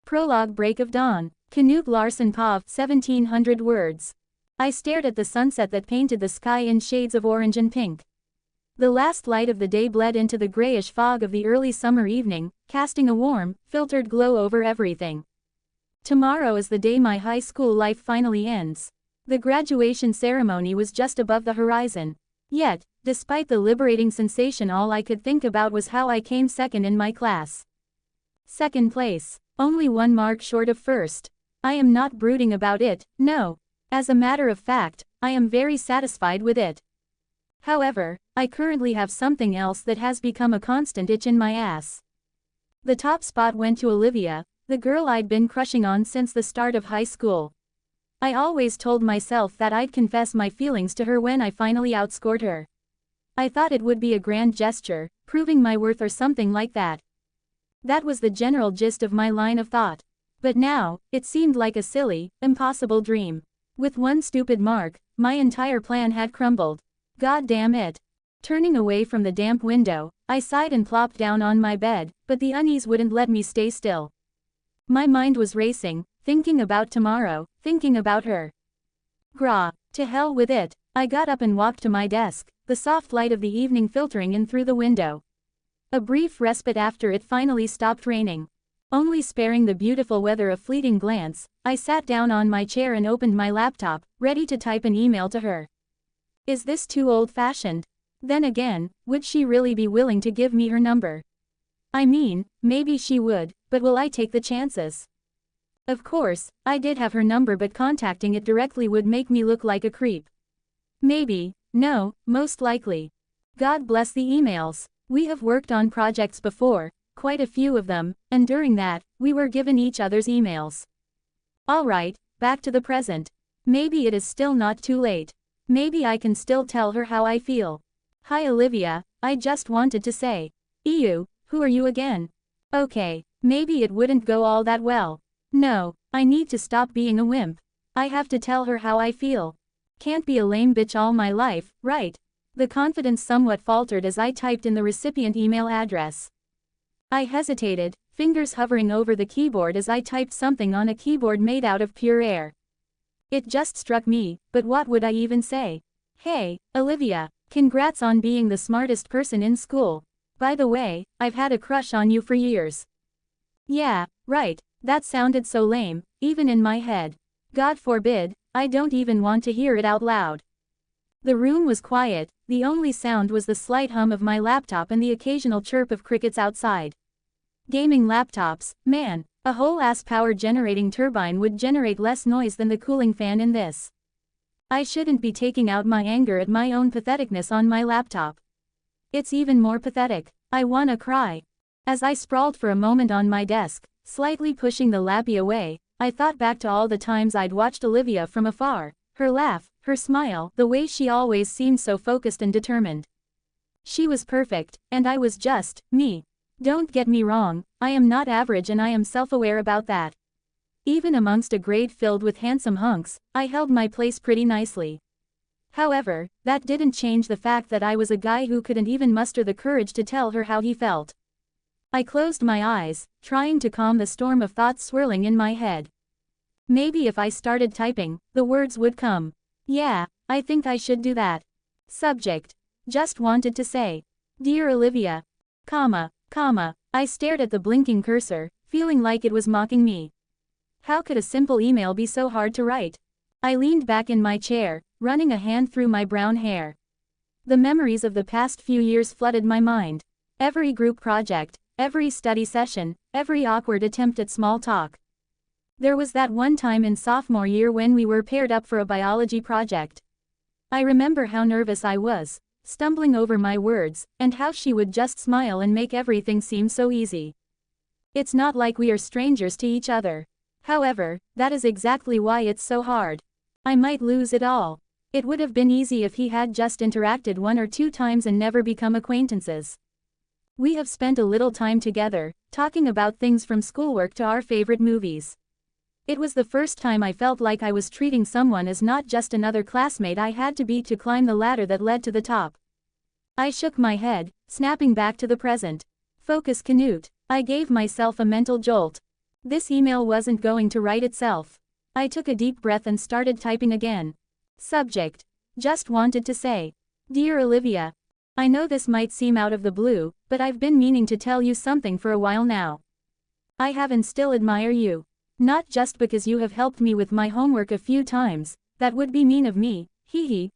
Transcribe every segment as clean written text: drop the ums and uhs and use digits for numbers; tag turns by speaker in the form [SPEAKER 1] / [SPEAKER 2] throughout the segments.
[SPEAKER 1] Prologue. Break of dawn. Knut Larsen paved 1700 words. I stared at the sunset that painted the sky in shades of orange and pink. The last light of the day bled into the grayish fog of the early summer evening, casting a warm, filtered glow over everything. Tomorrow is the day my high school life finally ends. The graduation ceremony was just above the horizon. Yet, despite the liberating sensation, all I could think about was how I came second in my class. Second place. Only 1 mark short of first. I am not brooding about it, no. As a matter of fact, I am very satisfied with it. However, I currently have something else that has become a constant itch in my ass. The top spot went to Olivia, the girl I'd been crushing on since the start of high school. I always told myself that I'd confess my feelings to her when I finally outscored her. I thought it would be a grand gesture, proving my worth or something like that. That was the general gist of my line of thought. But now, it seemed like a silly, impossible dream. With 1 stupid mark, my entire plan had crumbled. God damn it. Turning away from the damp window, I sighed and plopped down on my bed, but the unease wouldn't let me stay still. My mind was racing, thinking about tomorrow, thinking about her. Grah, to hell with it. I got up and walked to my desk, the soft light of the evening filtering in through the window. A brief respite after it finally stopped raining. Only sparing the beautiful weather a fleeting glance, I sat down on my chair and opened my laptop, ready to type an email to her. Is this too old-fashioned? Then again, would she really be willing to give me her number? I mean, maybe she would, but will I take the chances? Of course, I did have her number, but contacting it directly would make me look like a creep. Maybe, no, most likely. God bless the emails. We have worked on projects before, quite a few of them, and during that, we were given each other's emails. Alright, back to the present. Maybe it is still not too late. Maybe I can still tell her how I feel. Hi Olivia, I just wanted to say. Ew, who are you again? Okay, maybe it wouldn't go all that well. No, I need to stop being a wimp. I have to tell her how I feel. Can't be a lame bitch all my life, right? The confidence somewhat faltered as I typed in the recipient email address. I hesitated, fingers hovering over the keyboard as I typed something on a keyboard made out of pure air. It just struck me, but what would I even say? Hey, Olivia, congrats on being the smartest person in school. By the way, I've had a crush on you for years. Yeah, right, that sounded so lame, even in my head. God forbid, I don't even want to hear it out loud. The room was quiet, the only sound was the slight hum of my laptop and the occasional chirp of crickets outside. Gaming laptops, man, a whole-ass power generating turbine would generate less noise than the cooling fan in this. I shouldn't be taking out my anger at my own patheticness on my laptop. It's even more pathetic. I wanna cry. As I sprawled for a moment on my desk, slightly pushing the lappy away, I thought back to all the times I'd watched Olivia from afar. Her laugh, her smile, the way she always seemed so focused and determined. She was perfect, and I was just me. Don't get me wrong, I am not average and I am self-aware about that. Even amongst a grade filled with handsome hunks, I held my place pretty nicely. However, that didn't change the fact that I was a guy who couldn't even muster the courage to tell her how he felt. I closed my eyes, trying to calm the storm of thoughts swirling in my head. Maybe if I started typing, the words would come. Yeah, I think I should do that. Subject. Just wanted to say. Dear Olivia. Comma. I stared at the blinking cursor, feeling like it was mocking me. How could a simple email be so hard to write? I leaned back in my chair, running a hand through my brown hair. The memories of the past few years flooded my mind. Every group project, every study session, every awkward attempt at small talk. There was that one time in sophomore year when we were paired up for a biology project. I remember how nervous I was, stumbling over my words, and how she would just smile and make everything seem so easy. It's not like we are strangers to each other. However, that is exactly why it's so hard. I might lose it all. It would have been easy if he had just interacted 1 or 2 times and never become acquaintances. We have spent a little time together, talking about things from schoolwork to our favorite movies. It was the first time I felt like I was treating someone as not just another classmate I had to beat to climb the ladder that led to the top. I shook my head, snapping back to the present. Focus, Knut. I gave myself a mental jolt. This email wasn't going to write itself. I took a deep breath and started typing again. Subject. Just wanted to say. Dear Olivia. I know this might seem out of the blue, but I've been meaning to tell you something for a while now. I have and still admire you. Not just because you have helped me with my homework a few times, that would be mean of me,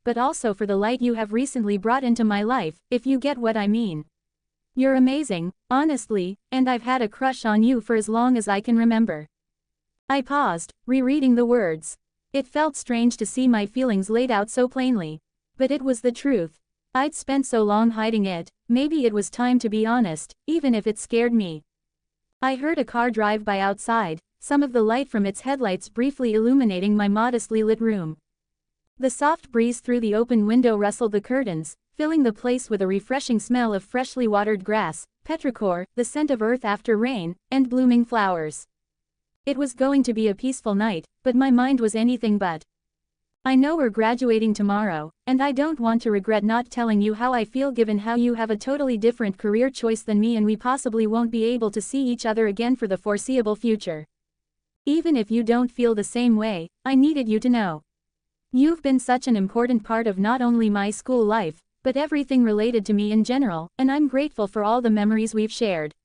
[SPEAKER 1] but also for the light you have recently brought into my life, if you get what I mean. You're amazing, honestly, and I've had a crush on you for as long as I can remember. I paused, rereading the words. It felt strange to see my feelings laid out so plainly. But it was the truth. I'd spent so long hiding it, maybe it was time to be honest, even if it scared me. I heard a car drive by outside, some of the light from its headlights briefly illuminating my modestly lit room. The soft breeze through the open window rustled the curtains, filling the place with a refreshing smell of freshly watered grass, petrichor, the scent of earth after rain, and blooming flowers. It was going to be a peaceful night, but my mind was anything but. I know we're graduating tomorrow, and I don't want to regret not telling you how I feel given how you have a totally different career choice than me and we possibly won't be able to see each other again for the foreseeable future. Even if you don't feel the same way, I needed you to know. You've been such an important part of not only my school life, but everything related to me in general, and I'm grateful for all the memories we've shared.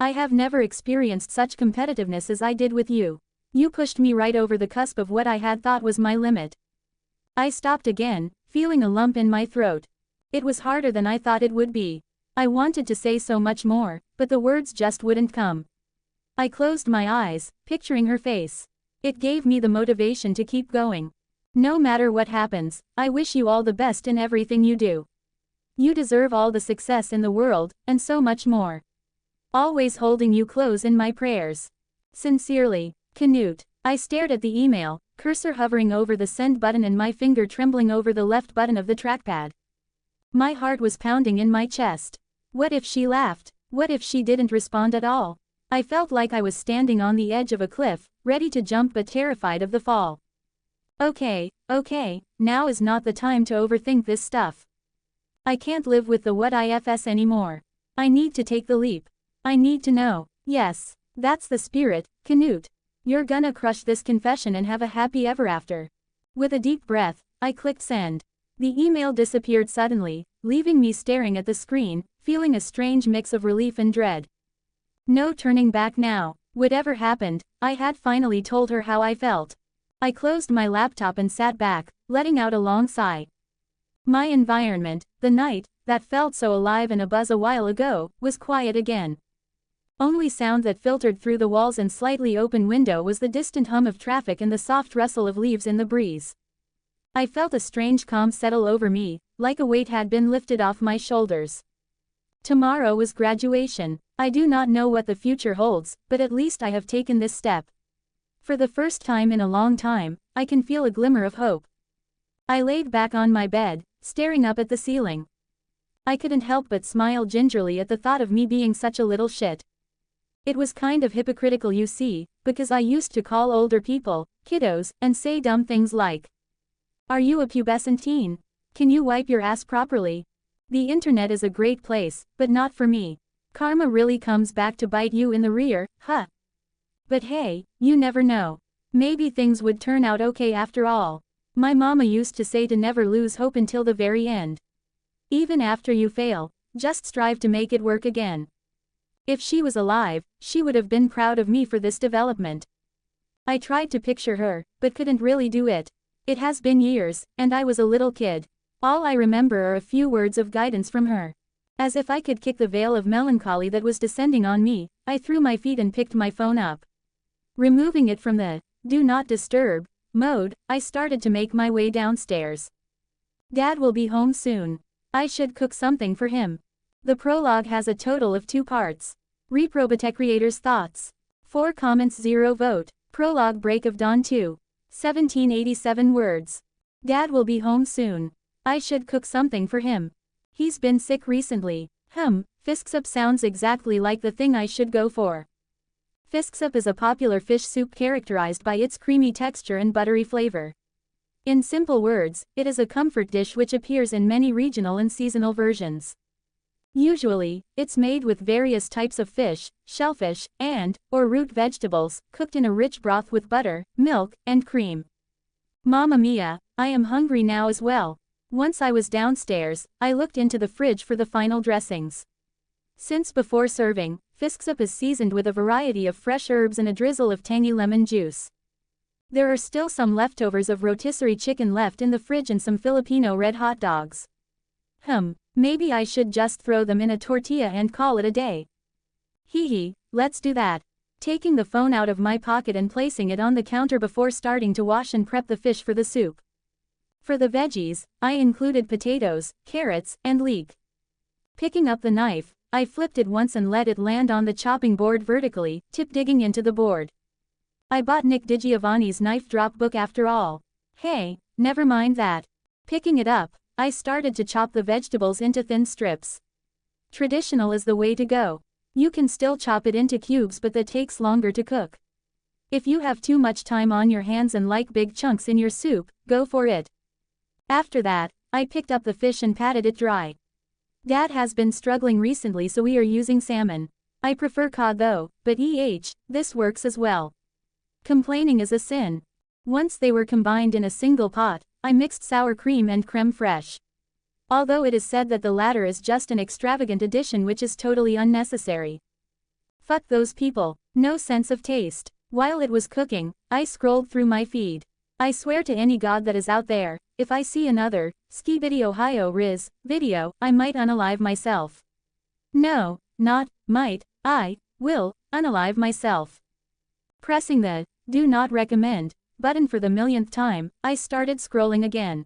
[SPEAKER 1] I have never experienced such competitiveness as I did with you. You pushed me right over the cusp of what I had thought was my limit. I stopped again, feeling a lump in my throat. It was harder than I thought it would be. I wanted to say so much more, but the words just wouldn't come. I closed my eyes, picturing her face. It gave me the motivation to keep going. No matter what happens, I wish you all the best in everything you do. You deserve all the success in the world, and so much more. Always holding you close in my prayers. Sincerely, Knut. I stared at the email, cursor hovering over the send button and my finger trembling over the left button of the trackpad. My heart was pounding in my chest. What if she laughed? What if she didn't respond at all? I felt like I was standing on the edge of a cliff, ready to jump but terrified of the fall. Okay, now is not the time to overthink this stuff. I can't live with the what ifs anymore. I need to take the leap. I need to know. Yes, that's the spirit, Knut. You're gonna crush this confession and have a happy ever after. With a deep breath, I clicked send. The email disappeared suddenly, leaving me staring at the screen, feeling a strange mix of relief and dread. No turning back now. Whatever happened, I had finally told her how I felt. I closed my laptop and sat back, letting out a long sigh. My environment, the night, that felt so alive and abuzz a while ago, was quiet again. Only sound that filtered through the walls and slightly open window was the distant hum of traffic and the soft rustle of leaves in the breeze. I felt a strange calm settle over me, like a weight had been lifted off my shoulders. Tomorrow was graduation. I do not know what the future holds, but at least I have taken this step. For the first time in a long time, I can feel a glimmer of hope. I laid back on my bed, staring up at the ceiling. I couldn't help but smile gingerly at the thought of me being such a little shit. It was kind of hypocritical, you see, because I used to call older people kiddos, and say dumb things like, "Are you a pubescent teen? Can you wipe your ass properly?" The internet is a great place, but not for me. Karma really comes back to bite you in the rear, huh? But hey, you never know. Maybe things would turn out okay after all. My mama used to say to never lose hope until the very end. Even after you fail, just strive to make it work again. If she was alive, she would have been proud of me for this development. I tried to picture her, but couldn't really do it. It has been years, and I was a little kid. All I remember are a few words of guidance from her. As if I could kick the veil of melancholy that was descending on me, I threw my feet and picked my phone up. Removing it from the "do not disturb" mode, I started to make my way downstairs. Dad will be home soon. I should cook something for him. The prologue has a total of 2 parts. Reprobate creator's thoughts. 4 comments 0 vote. Prologue break of dawn 2. 1787 words. Dad will be home soon. I should cook something for him. He's been sick recently. Fisksop sounds exactly like the thing I should go for. Fisksop is a popular fish soup characterized by its creamy texture and buttery flavor. In simple words, it is a comfort dish which appears in many regional and seasonal versions. Usually, it's made with various types of fish, shellfish, or root vegetables, cooked in a rich broth with butter, milk, and cream. Mamma mia, I am hungry now as well. Once I was downstairs, I looked into the fridge for the final dressings. Since before serving, fish soup is seasoned with a variety of fresh herbs and a drizzle of tangy lemon juice. There are still some leftovers of rotisserie chicken left in the fridge and some Filipino red hot dogs. Maybe I should just throw them in a tortilla and call it a day. Let's do that. Taking the phone out of my pocket and placing it on the counter before starting to wash and prep the fish for the soup. For the veggies, I included potatoes, carrots, and leek. Picking up the knife, I flipped it once and let it land on the chopping board vertically, tip digging into the board. I bought Nick DiGiovanni's knife drop book after all. Hey, never mind that. Picking it up, I started to chop the vegetables into thin strips. Traditional is the way to go. You can still chop it into cubes, but that takes longer to cook. If you have too much time on your hands and like big chunks in your soup, go for it. After that, I picked up the fish and patted it dry. Dad has been struggling recently, so we are using salmon. I prefer cod though, but this works as well. Complaining is a sin. Once they were combined in a single pot, I mixed sour cream and creme fraiche. Although it is said that the latter is just an extravagant addition which is totally unnecessary. Fuck those people, no sense of taste. While it was cooking, I scrolled through my feed. I swear to any god that is out there, if I see another Skibidi Ohio Riz video, I might unalive myself. No, not might, I will unalive myself. Pressing the do not recommend button for the millionth time, I started scrolling again.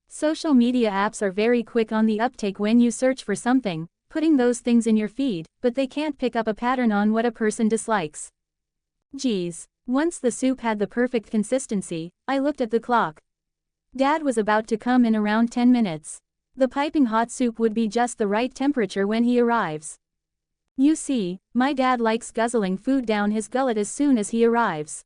[SPEAKER 1] Social media apps are very quick on the uptake when you search for something, putting those things in your feed, but they can't pick up a pattern on what a person dislikes. Geez. Once the soup had the perfect consistency, I looked at the clock. Dad was about to come in around 10 minutes. The piping hot soup would be just the right temperature when he arrives. You see, my dad likes guzzling food down his gullet as soon as he arrives.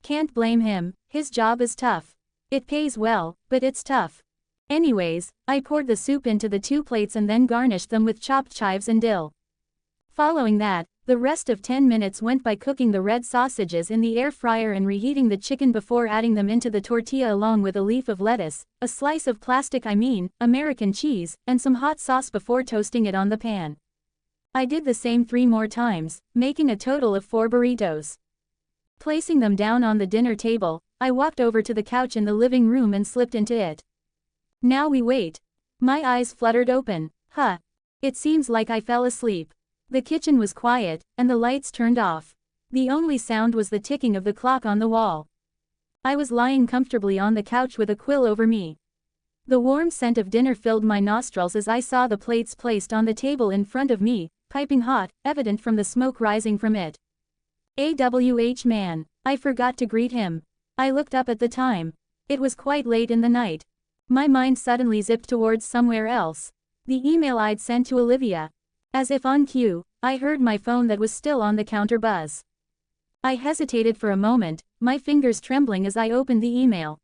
[SPEAKER 1] Can't blame him, his job is tough. It pays well, but it's tough. Anyways, I poured the soup into the 2 plates and then garnished them with chopped chives and dill. Following that, the rest of 10 minutes went by cooking the red sausages in the air fryer and reheating the chicken before adding them into the tortilla along with a leaf of lettuce, a slice of American cheese, and some hot sauce before toasting it on the pan. I did the same 3 more times, making a total of 4 burritos. Placing them down on the dinner table, I walked over to the couch in the living room and slipped into it. Now we wait. My eyes fluttered open. It seems like I fell asleep. The kitchen was quiet, and the lights turned off. The only sound was the ticking of the clock on the wall. I was lying comfortably on the couch with a quill over me. The warm scent of dinner filled my nostrils as I saw the plates placed on the table in front of me, piping hot, evident from the smoke rising from it. Man, I forgot to greet him. I looked up at the time. It was quite late in the night. My mind suddenly zipped towards somewhere else. The email I'd sent to Olivia. As if on cue, I heard my phone that was still on the counter buzz. I hesitated for a moment, my fingers trembling as I opened the email.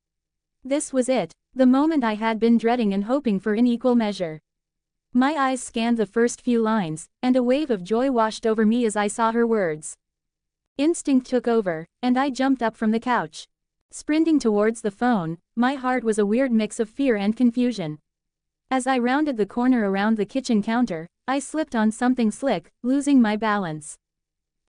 [SPEAKER 1] This was it, the moment I had been dreading and hoping for in equal measure. My eyes scanned the first few lines, and a wave of joy washed over me as I saw her words. Instinct took over, and I jumped up from the couch. Sprinting towards the phone, my heart was a weird mix of fear and confusion. As I rounded the corner around the kitchen counter, I slipped on something slick, losing my balance.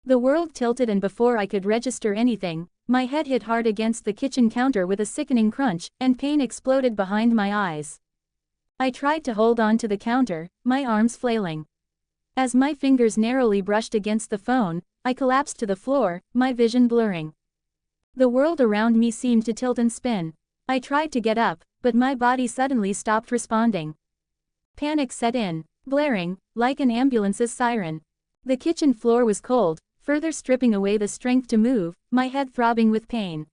[SPEAKER 1] The world tilted, and before I could register anything, my head hit hard against the kitchen counter with a sickening crunch, and pain exploded behind my eyes. I tried to hold on to the counter, my arms flailing. As my fingers narrowly brushed against the phone, I collapsed to the floor, my vision blurring. The world around me seemed to tilt and spin. I tried to get up, but my body suddenly stopped responding. Panic set in, blaring, like an ambulance's siren. The kitchen floor was cold, further stripping away the strength to move, my head throbbing with pain.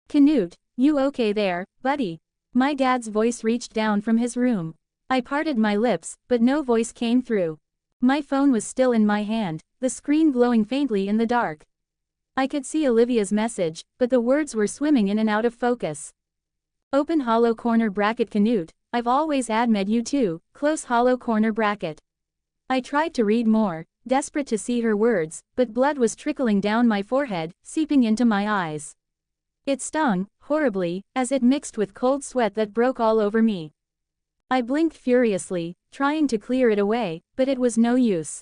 [SPEAKER 1] Canute, you okay there, buddy? My dad's voice reached down from his room. I parted my lips, but no voice came through. My phone was still in my hand, the screen glowing faintly in the dark. I could see Olivia's message, but the words were swimming in and out of focus. Open hollow corner bracket Canute, I've always admired you too, close hollow corner bracket. I tried to read more, desperate to see her words, but blood was trickling down my forehead, seeping into my eyes. It stung, horribly, as it mixed with cold sweat that broke all over me. I blinked furiously, trying to clear it away, but it was no use.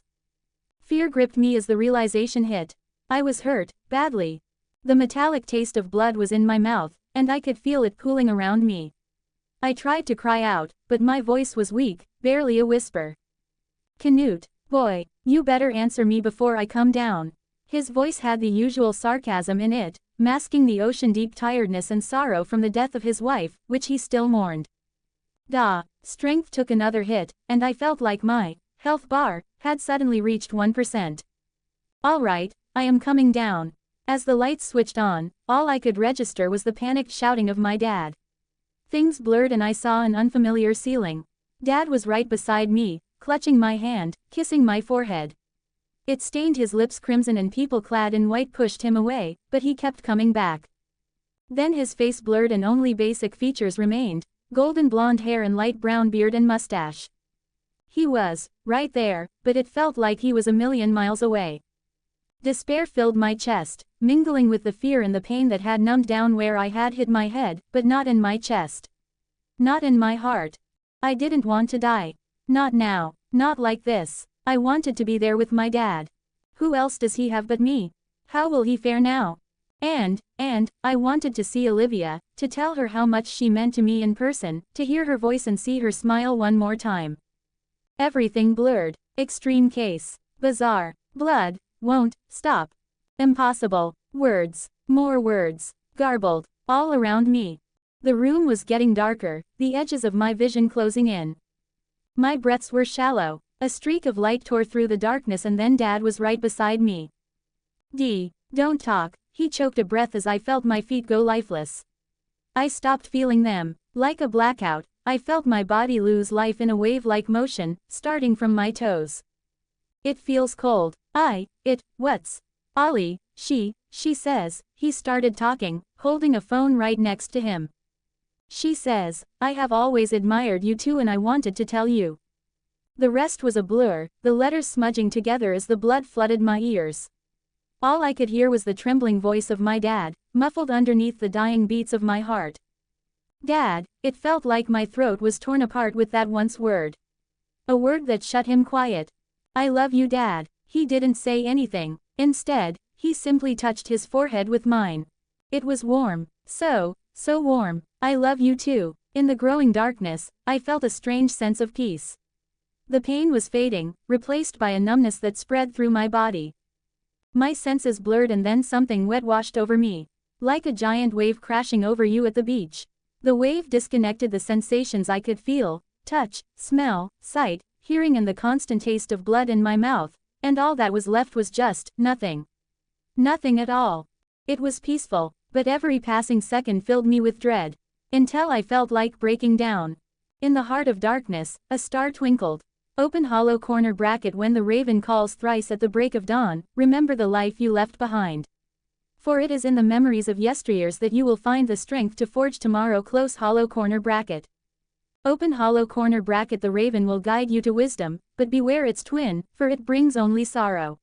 [SPEAKER 1] Fear gripped me as the realization hit. I was hurt, badly. The metallic taste of blood was in my mouth, and I could feel it pooling around me. I tried to cry out, but my voice was weak, barely a whisper. Canute, boy, you better answer me before I come down. His voice had the usual sarcasm in it, masking the ocean-deep tiredness and sorrow from the death of his wife, which he still mourned. Strength took another hit, and I felt like my health bar had suddenly reached 1%. All right, I am coming down. As the lights switched on, all I could register was the panicked shouting of my dad. Things blurred and I saw an unfamiliar ceiling. Dad was right beside me, clutching my hand, kissing my forehead. It stained his lips crimson and people clad in white pushed him away, but he kept coming back. Then his face blurred and only basic features remained, golden blonde hair and light brown beard and mustache. He was right there, but it felt like he was a million miles away. Despair filled my chest, mingling with the fear and the pain that had numbed down where I had hit my head, but not in my chest. Not in my heart. I didn't want to die. Not now, not like this. I wanted to be there with my dad. Who else does he have but me? How will he fare now? And, I wanted to see Olivia, to tell her how much she meant to me in person, to hear her voice and see her smile one more time. Everything blurred. Extreme case. Bizarre. Blood. Won't stop. Impossible. Words. More words. Garbled. All around me. The room was getting darker, the edges of my vision closing in. My breaths were shallow. A streak of light tore through the darkness and then Dad was right beside me. Don't talk, he choked a breath as I felt my feet go lifeless. I stopped feeling them. Like a blackout, I felt my body lose life in a wave-like motion, starting from my toes. It feels cold. What's Ollie, she says, he started talking, holding a phone right next to him. She says, I have always admired you too and I wanted to tell you. The rest was a blur, the letters smudging together as the blood flooded my ears. All I could hear was the trembling voice of my dad, muffled underneath the dying beats of my heart. Dad, it felt like my throat was torn apart with that one word. A word that shut him quiet. I love you, Dad. He didn't say anything. Instead, he simply touched his forehead with mine. It was warm. So warm. I love you too. In the growing darkness, I felt a strange sense of peace. The pain was fading, replaced by a numbness that spread through my body. My senses blurred and then something wet washed over me. Like a giant wave crashing over you at the beach. The wave disconnected the sensations I could feel, touch, smell, sight, hearing and the constant taste of blood in my mouth, and all that was left was just nothing. Nothing at all. It was peaceful, but every passing second filled me with dread. Until I felt like breaking down. In the heart of darkness, a star twinkled. Open hollow corner bracket when the raven calls thrice at the break of dawn, remember the life you left behind. For it is in the memories of yesteryears that you will find the strength to forge tomorrow close hollow corner bracket. Open hollow corner bracket the raven will guide you to wisdom, but beware its twin, for it brings only sorrow.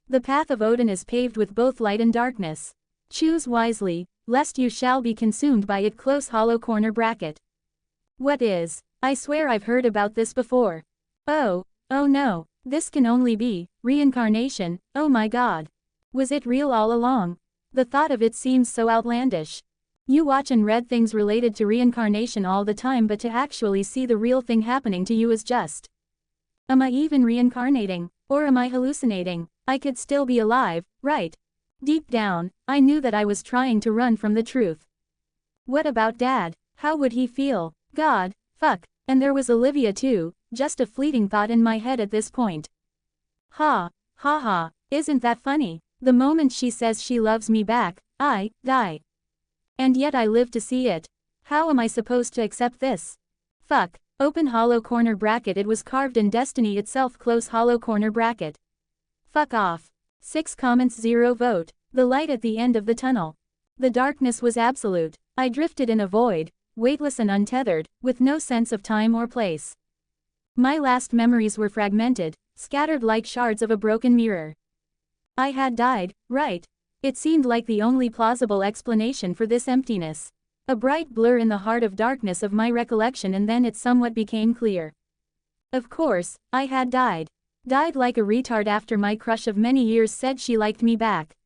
[SPEAKER 1] The path of Odin is paved with both light and darkness. Choose wisely, lest you shall be consumed by it close hollow corner bracket. What is? I swear I've heard about this before. Oh no, this can only be reincarnation, oh my god. Was it real all along? The thought of it seems so outlandish. You watch and read things related to reincarnation all the time, but to actually see the real thing happening to you is just. Am I even reincarnating? Or am I hallucinating? I could still be alive, right? Deep down, I knew that I was trying to run from the truth. What about Dad? How would he feel? God, fuck, and there was Olivia too, just a fleeting thought in my head at this point. Ha, isn't that funny? The moment she says she loves me back, I die. And yet I live to see it. How am I supposed to accept this? Fuck, open hollow corner bracket it was carved in destiny itself close hollow corner bracket. Fuck off. 6 comments 0 vote. The light at the end of the tunnel. The darkness was absolute. I drifted in a void, weightless and untethered, with no sense of time or place. My last memories were fragmented, scattered like shards of a broken mirror. I had died, right? It seemed like the only plausible explanation for this emptiness. A bright blur in the heart of darkness of my recollection, and then it somewhat became clear. Of course, I had died. Died like a retard after my crush of many years said she liked me back.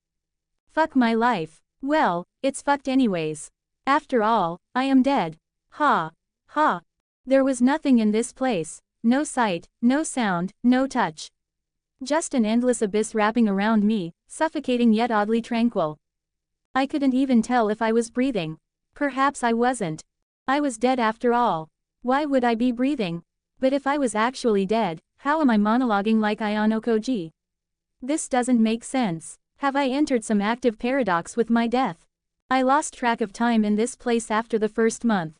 [SPEAKER 1] Fuck my life. Well, it's fucked anyways. After all, I am dead. Ha. Ha. There was nothing in this place. No sight, no sound, no touch. Just an endless abyss wrapping around me, suffocating yet oddly tranquil. I couldn't even tell if I was breathing. Perhaps I wasn't. I was dead after all. Why would I be breathing? But if I was actually dead, how am I monologuing like Ayano-koji? This doesn't make sense. Have I entered some active paradox with my death? I lost track of time in this place after the first month.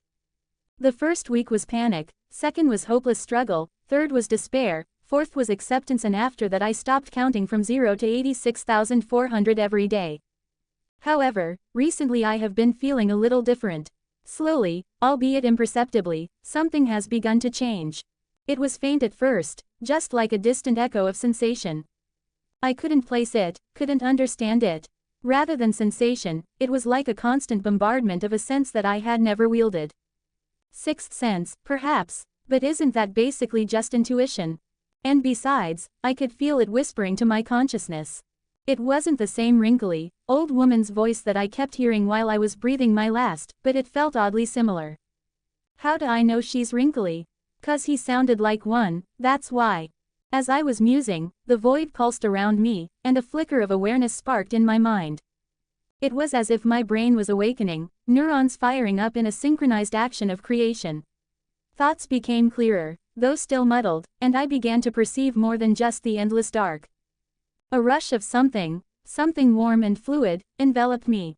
[SPEAKER 1] The first week was panic, second was hopeless struggle, third was despair, fourth was acceptance, and after that I stopped counting from 0 to 86,400 every day. However, recently I have been feeling a little different. Slowly, albeit imperceptibly, something has begun to change. It was faint at first, just like a distant echo of sensation. I couldn't place it, couldn't understand it. Rather than sensation, it was like a constant bombardment of a sense that I had never wielded. Sixth sense, perhaps, but isn't that basically just intuition? And besides, I could feel it whispering to my consciousness. It wasn't the same wrinkly, old woman's voice that I kept hearing while I was breathing my last, but it felt oddly similar. How do I know she's wrinkly? 'Cause he sounded like one, that's why. As I was musing, the void pulsed around me, and a flicker of awareness sparked in my mind. It was as if my brain was awakening, neurons firing up in a synchronized action of creation. Thoughts became clearer, though still muddled, and I began to perceive more than just the endless dark. A rush of something warm and fluid, enveloped me.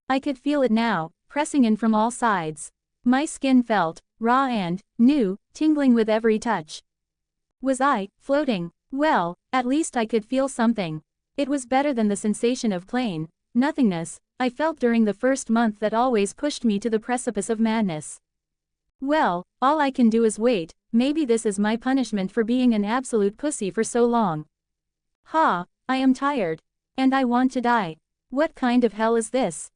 [SPEAKER 1] I could feel it now, pressing in from all sides. My skin felt raw and new, tingling with every touch. Was I floating? Well, at least I could feel something. It was better than the sensation of plain nothingness I felt during the first month that always pushed me to the precipice of madness. Well, all I can do is wait. Maybe this is my punishment for being an absolute pussy for so long. Ha, I am tired. And I want to die. What kind of hell is this?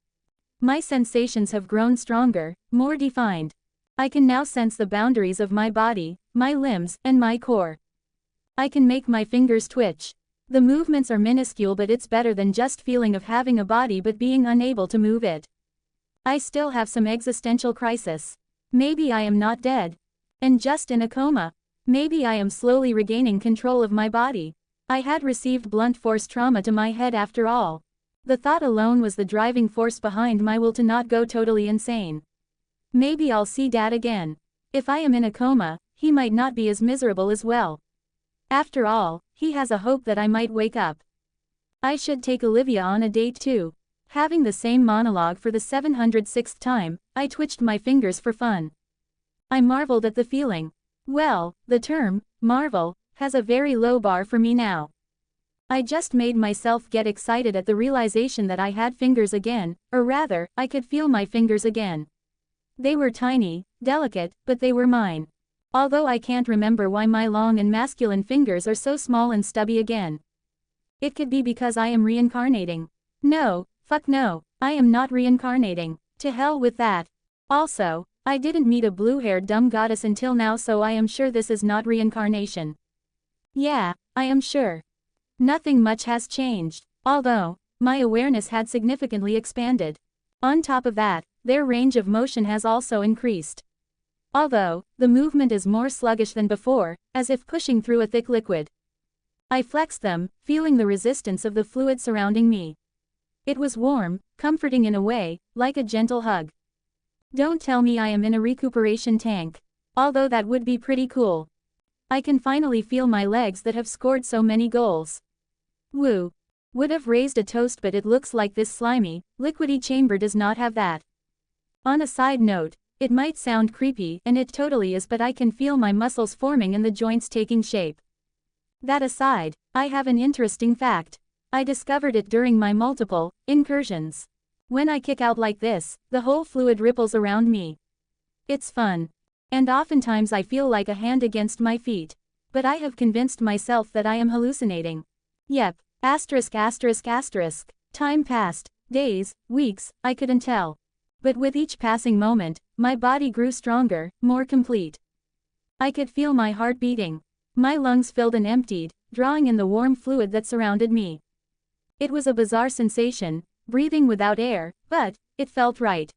[SPEAKER 1] My sensations have grown stronger, more defined. I can now sense the boundaries of my body, my limbs, and my core. I can make my fingers twitch. The movements are minuscule, but it's better than just feeling of having a body but being unable to move it. I still have some existential crisis. Maybe I am not dead. And just in a coma. Maybe I am slowly regaining control of my body. I had received blunt force trauma to my head after all. The thought alone was the driving force behind my will to not go totally insane. Maybe I'll see Dad again. If I am in a coma, he might not be as miserable as well. After all, he has a hope that I might wake up. I should take Olivia on a date too. Having the same monologue for the 706th time, I twitched my fingers for fun. I marveled at the feeling. Well, the term, marvel, has a very low bar for me now. I just made myself get excited at the realization that I had fingers again, or rather, I could feel my fingers again. They were tiny, delicate, but they were mine. Although I can't remember why my long and masculine fingers are so small and stubby again. It could be because I am reincarnating. No, fuck no, I am not reincarnating. To hell with that. Also, I didn't meet a blue-haired dumb goddess until now, so I am sure this is not reincarnation. Yeah, I am sure. Nothing much has changed, although my awareness had significantly expanded. On top of that, their range of motion has also increased. Although, the movement is more sluggish than before, as if pushing through a thick liquid. I flexed them, feeling the resistance of the fluid surrounding me. It was warm, comforting in a way, like a gentle hug. Don't tell me I am in a recuperation tank. Although that would be pretty cool. I can finally feel my legs that have scored so many goals. Woo. Would have raised a toast, but it looks like this slimy, liquidy chamber does not have that. On a side note, it might sound creepy, and it totally is, but I can feel my muscles forming and the joints taking shape. That aside, I have an interesting fact. I discovered it during my multiple incursions. When I kick out like this, the whole fluid ripples around me. It's fun. And oftentimes I feel like a hand against my feet. But I have convinced myself that I am hallucinating. Yep. Asterisk asterisk asterisk. Time passed. Days, weeks, I couldn't tell. But with each passing moment, my body grew stronger, more complete. I could feel my heart beating. My lungs filled and emptied, drawing in the warm fluid that surrounded me. It was a bizarre sensation, breathing without air, but it felt right.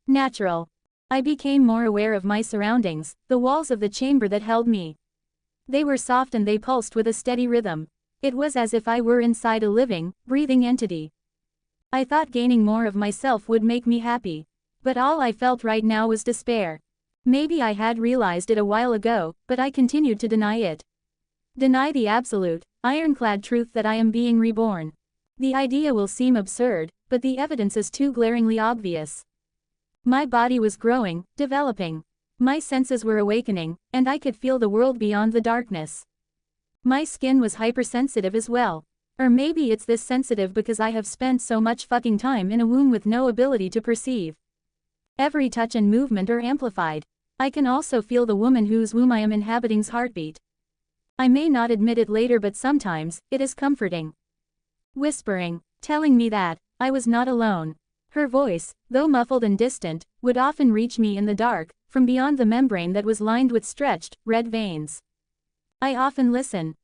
[SPEAKER 1] Natural. I became more aware of my surroundings, the walls of the chamber that held me. They were soft and they pulsed with a steady rhythm. It was as if I were inside a living, breathing entity. I thought gaining more of myself would make me happy. But all I felt right now was despair. Maybe I had realized it a while ago, but I continued to deny it. Deny the absolute, ironclad truth that I am being reborn. The idea will seem absurd, but the evidence is too glaringly obvious. My body was growing, developing. My senses were awakening, and I could feel the world beyond the darkness. My skin was hypersensitive as well. Or maybe it's this sensitive because I have spent so much fucking time in a womb with no ability to perceive. Every touch and movement are amplified. I can also feel the woman whose womb I am inhabiting's heartbeat. I may not admit it later, but sometimes, it is comforting. Whispering, telling me that I was not alone. Her voice, though muffled and distant, would often reach me in the dark, from beyond the membrane that was lined with stretched, red veins. I often listen,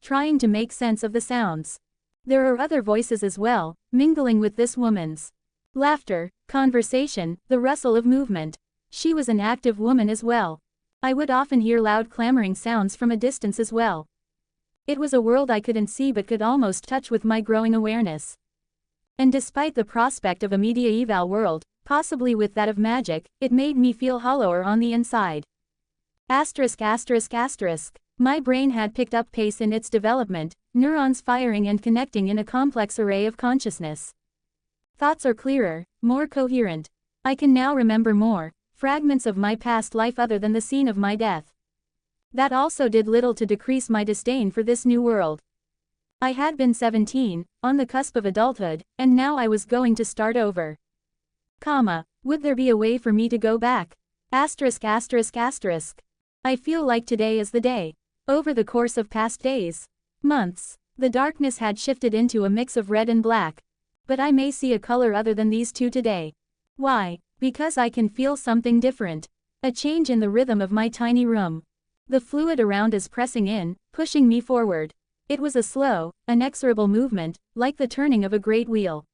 [SPEAKER 1] trying to make sense of the sounds. There are other voices as well, mingling with this woman's. Laughter, conversation, the rustle of movement. She was an active woman as well. I would often hear loud clamoring sounds from a distance as well. It was a world I couldn't see but could almost touch with my growing awareness. And despite the prospect of a medieval world, possibly with that of magic, it made me feel hollower on the inside. Asterisk asterisk asterisk. My brain had picked up pace in its development, neurons firing and connecting in a complex array of consciousness. Thoughts are clearer, more coherent. I can now remember more fragments of my past life other than the scene of my death. That also did little to decrease my disdain for this new world. I had been 17, on the cusp of adulthood, and now I was going to start over. Would there be a way for me to go back? Asterisk asterisk asterisk. I feel like today is the day. Over the course of past days, months, the darkness had shifted into a mix of red and black. But I may see a color other than these two today. Why? Because I can feel something different. A change in the rhythm of my tiny room. The fluid around is pressing in, pushing me forward. It was a slow, inexorable movement, like the turning of a great wheel.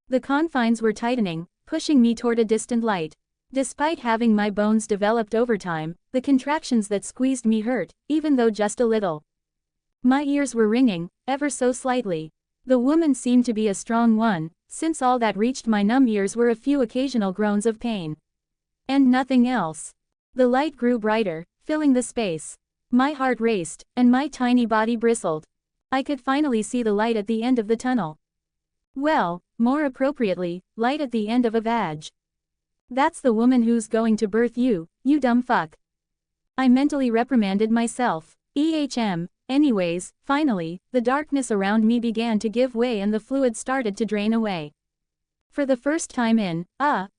[SPEAKER 1] The confines were tightening, pushing me toward a distant light. Despite having my bones developed over time, the contractions that squeezed me hurt, even though just a little. My ears were ringing, ever so slightly. The woman seemed to be a strong one, since all that reached my numb ears were a few occasional groans of pain. And nothing else. The light grew brighter, filling the space. My heart raced, and my tiny body bristled. I could finally see the light at the end of the tunnel. Well, more appropriately, light at the end of a vag. That's the woman who's going to birth you, you dumb fuck. I mentally reprimanded myself. Anyways, finally, the darkness around me began to give way and the fluid started to drain away. For the first time in,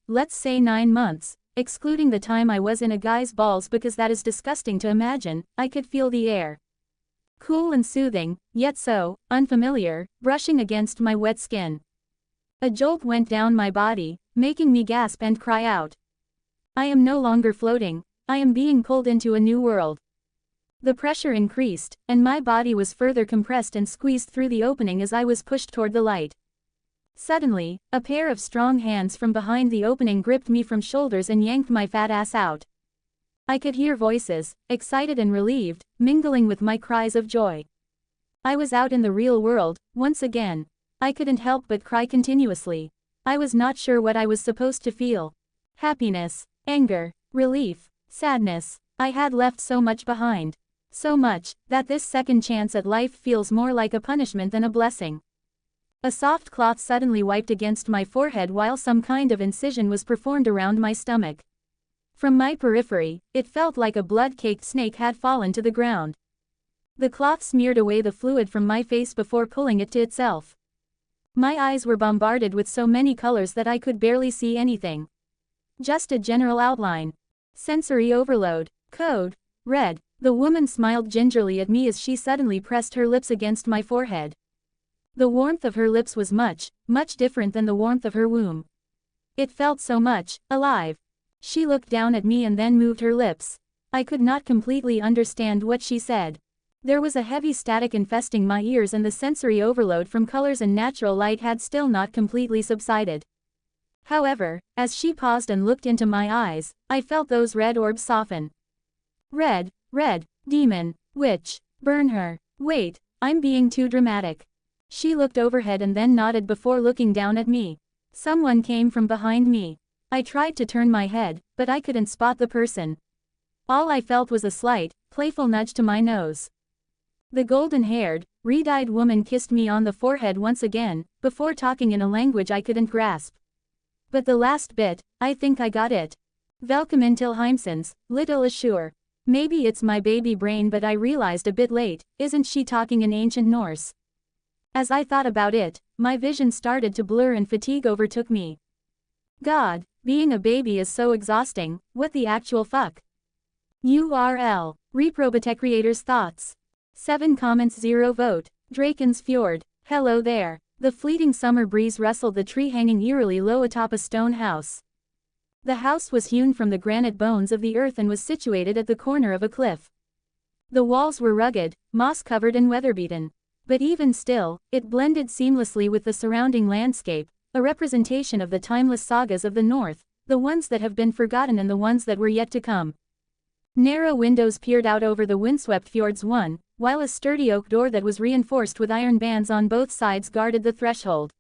[SPEAKER 1] let's say 9 months, excluding the time I was in a guy's balls because that is disgusting to imagine, I could feel the air. Cool and soothing, yet so unfamiliar, brushing against my wet skin. A jolt went down my body, making me gasp and cry out. I am no longer floating, I am being pulled into a new world. The pressure increased, and my body was further compressed and squeezed through the opening as I was pushed toward the light. Suddenly, a pair of strong hands from behind the opening gripped me from shoulders and yanked my fat ass out. I could hear voices, excited and relieved, mingling with my cries of joy. I was out in the real world, once again. I couldn't help but cry continuously. I was not sure what I was supposed to feel. Happiness, anger, relief, sadness. I had left so much behind. So much, that this second chance at life feels more like a punishment than a blessing. A soft cloth suddenly wiped against my forehead while some kind of incision was performed around my stomach. From my periphery, it felt like a blood-caked snake had fallen to the ground. The cloth smeared away the fluid from my face before pulling it to itself. My eyes were bombarded with so many colors that I could barely see anything. Just a general outline. Sensory overload. Code. Red. The woman smiled gingerly at me as she suddenly pressed her lips against my forehead. The warmth of her lips was much, much different than the warmth of her womb. It felt so much alive. She looked down at me and then moved her lips. I could not completely understand what she said. There was a heavy static infesting my ears and the sensory overload from colors and natural light had still not completely subsided. However, as she paused and looked into my eyes, I felt those red orbs soften. Red, demon, witch, burn her. Wait, I'm being too dramatic. She looked overhead and then nodded before looking down at me. Someone came from behind me. I tried to turn my head, but I couldn't spot the person. All I felt was a slight, playful nudge to my nose. The golden-haired, red-eyed woman kissed me on the forehead once again, before talking in a language I couldn't grasp. But the last bit, I think I got it. Velkommen till Heimsens, little Ashur. Maybe it's my baby brain, but I realized a bit late, isn't she talking in ancient Norse? As I thought about it, my vision started to blur and fatigue overtook me. God, being a baby is so exhausting, what the actual fuck? URL. Reprobate creators' thoughts. 7 comments 0 vote. Draken's Fjord. Hello there. The fleeting summer breeze rustled the tree hanging eerily low atop a stone house. The house was hewn from the granite bones of the earth and was situated at the corner of a cliff. The walls were rugged, moss-covered and weather-beaten. But even still, it blended seamlessly with the surrounding landscape, a representation of the timeless sagas of the North, the ones that have been forgotten and the ones that were yet to come. Narrow windows peered out over the windswept fjords while a sturdy oak door that was reinforced with iron bands on both sides guarded the threshold.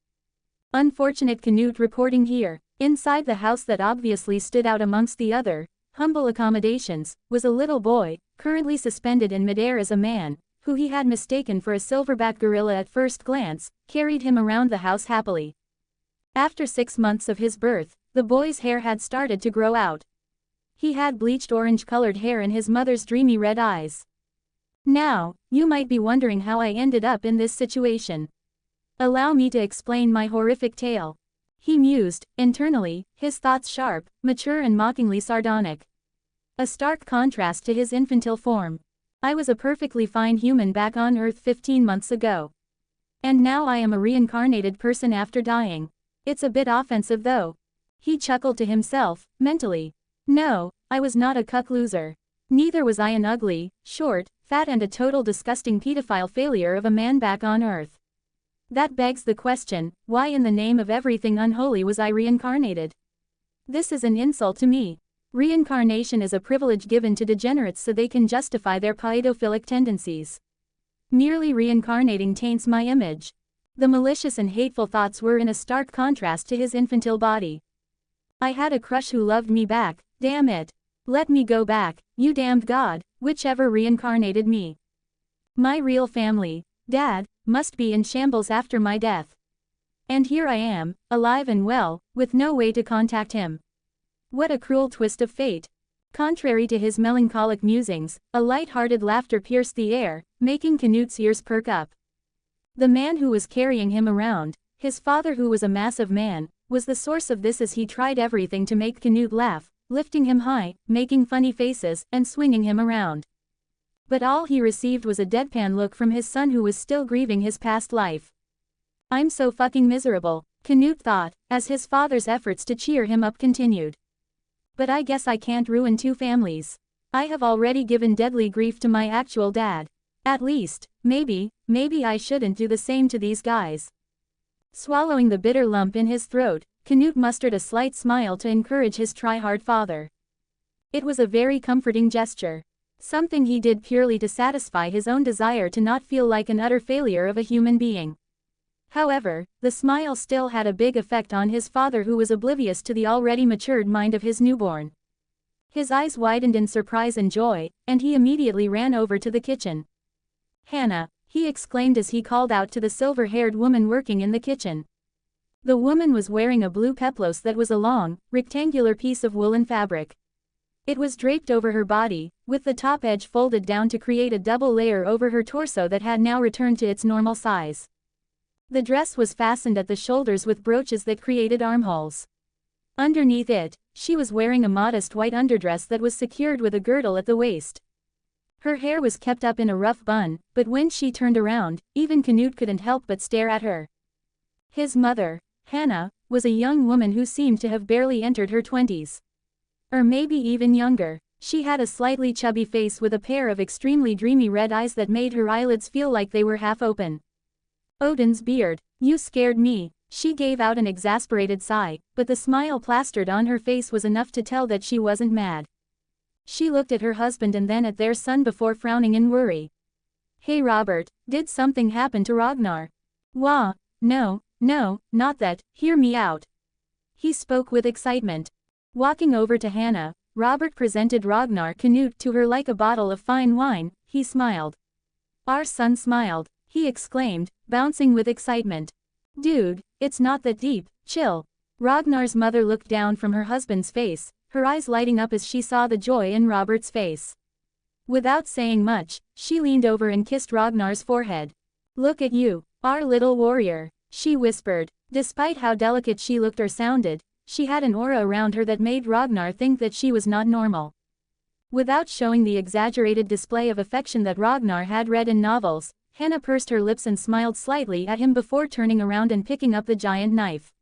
[SPEAKER 1] Unfortunate Canute reporting here. Inside the house that obviously stood out amongst the other, humble accommodations, was a little boy, currently suspended in midair as a man, who he had mistaken for a silverback gorilla at first glance, carried him around the house happily. After 6 months of his birth, the boy's hair had started to grow out. He had bleached orange-colored hair and his mother's dreamy red eyes. Now, you might be wondering how I ended up in this situation. Allow me to explain my horrific tale. He mused, internally, his thoughts sharp, mature and mockingly sardonic. A stark contrast to his infantile form. I was a perfectly fine human back on Earth 15 months ago. And now I am a reincarnated person after dying. It's a bit offensive though. He chuckled to himself, mentally. No, I was not a cuck loser. Neither was I an ugly, short, fat and a total disgusting pedophile failure of a man back on Earth. That begs the question, why in the name of everything unholy was I reincarnated? This is an insult to me. Reincarnation is a privilege given to degenerates so they can justify their pedophilic tendencies. Merely reincarnating taints my image. The malicious and hateful thoughts were in a stark contrast to his infantile body. I had a crush who loved me back, damn it. Let me go back, you damned God, whichever reincarnated me. My real family, Dad, must be in shambles after my death. And here I am, alive and well, with no way to contact him. What a cruel twist of fate. Contrary to his melancholic musings, a light-hearted laughter pierced the air, making Canute's ears perk up. The man who was carrying him around, his father who was a massive man, was the source of this as he tried everything to make Canute laugh, lifting him high, making funny faces, and swinging him around. But all he received was a deadpan look from his son who was still grieving his past life. I'm so fucking miserable, Canute thought, as his father's efforts to cheer him up continued. But I guess I can't ruin 2 families. I have already given deadly grief to my actual dad. At least, maybe I shouldn't do the same to these guys. Swallowing the bitter lump in his throat, Canute mustered a slight smile to encourage his try-hard father. It was a very comforting gesture. Something he did purely to satisfy his own desire to not feel like an utter failure of a human being. However, the smile still had a big effect on his father who was oblivious to the already matured mind of his newborn. His eyes widened in surprise and joy, and he immediately ran over to the kitchen. Hannah, he exclaimed as he called out to the silver-haired woman working in the kitchen. The woman was wearing a blue peplos that was a long, rectangular piece of woolen fabric. It was draped over her body, with the top edge folded down to create a double layer over her torso that had now returned to its normal size. The dress was fastened at the shoulders with brooches that created armholes. Underneath it, she was wearing a modest white underdress that was secured with a girdle at the waist. Her hair was kept up in a rough bun, but when she turned around, even Canute couldn't help but stare at her. His mother, Hannah, was a young woman who seemed to have barely entered her 20s. Or maybe even younger. She had a slightly chubby face with a pair of extremely dreamy red eyes that made her eyelids feel like they were half open. Odin's beard. You scared me. She gave out an exasperated sigh, but the smile plastered on her face was enough to tell that she wasn't mad. She looked at her husband and then at their son before frowning in worry. Hey Robert, did something happen to Ragnar? Wah, no, not that, hear me out. He spoke with excitement. Walking over to Hannah, Robert presented Ragnar Canute to her like a bottle of fine wine. He smiled. Our son smiled, he exclaimed, bouncing with excitement. Dude, it's not that deep, chill. Ragnar's mother looked down from her husband's face, her eyes lighting up as she saw the joy in Robert's face. Without saying much, she leaned over and kissed Ragnar's forehead. Look at you, our little warrior, she whispered. Despite how delicate she looked or sounded, she had an aura around her that made Ragnar think that she was not normal. Without showing the exaggerated display of affection that Ragnar had read in novels, Hannah pursed her lips and smiled slightly at him before turning around and picking up the giant knife.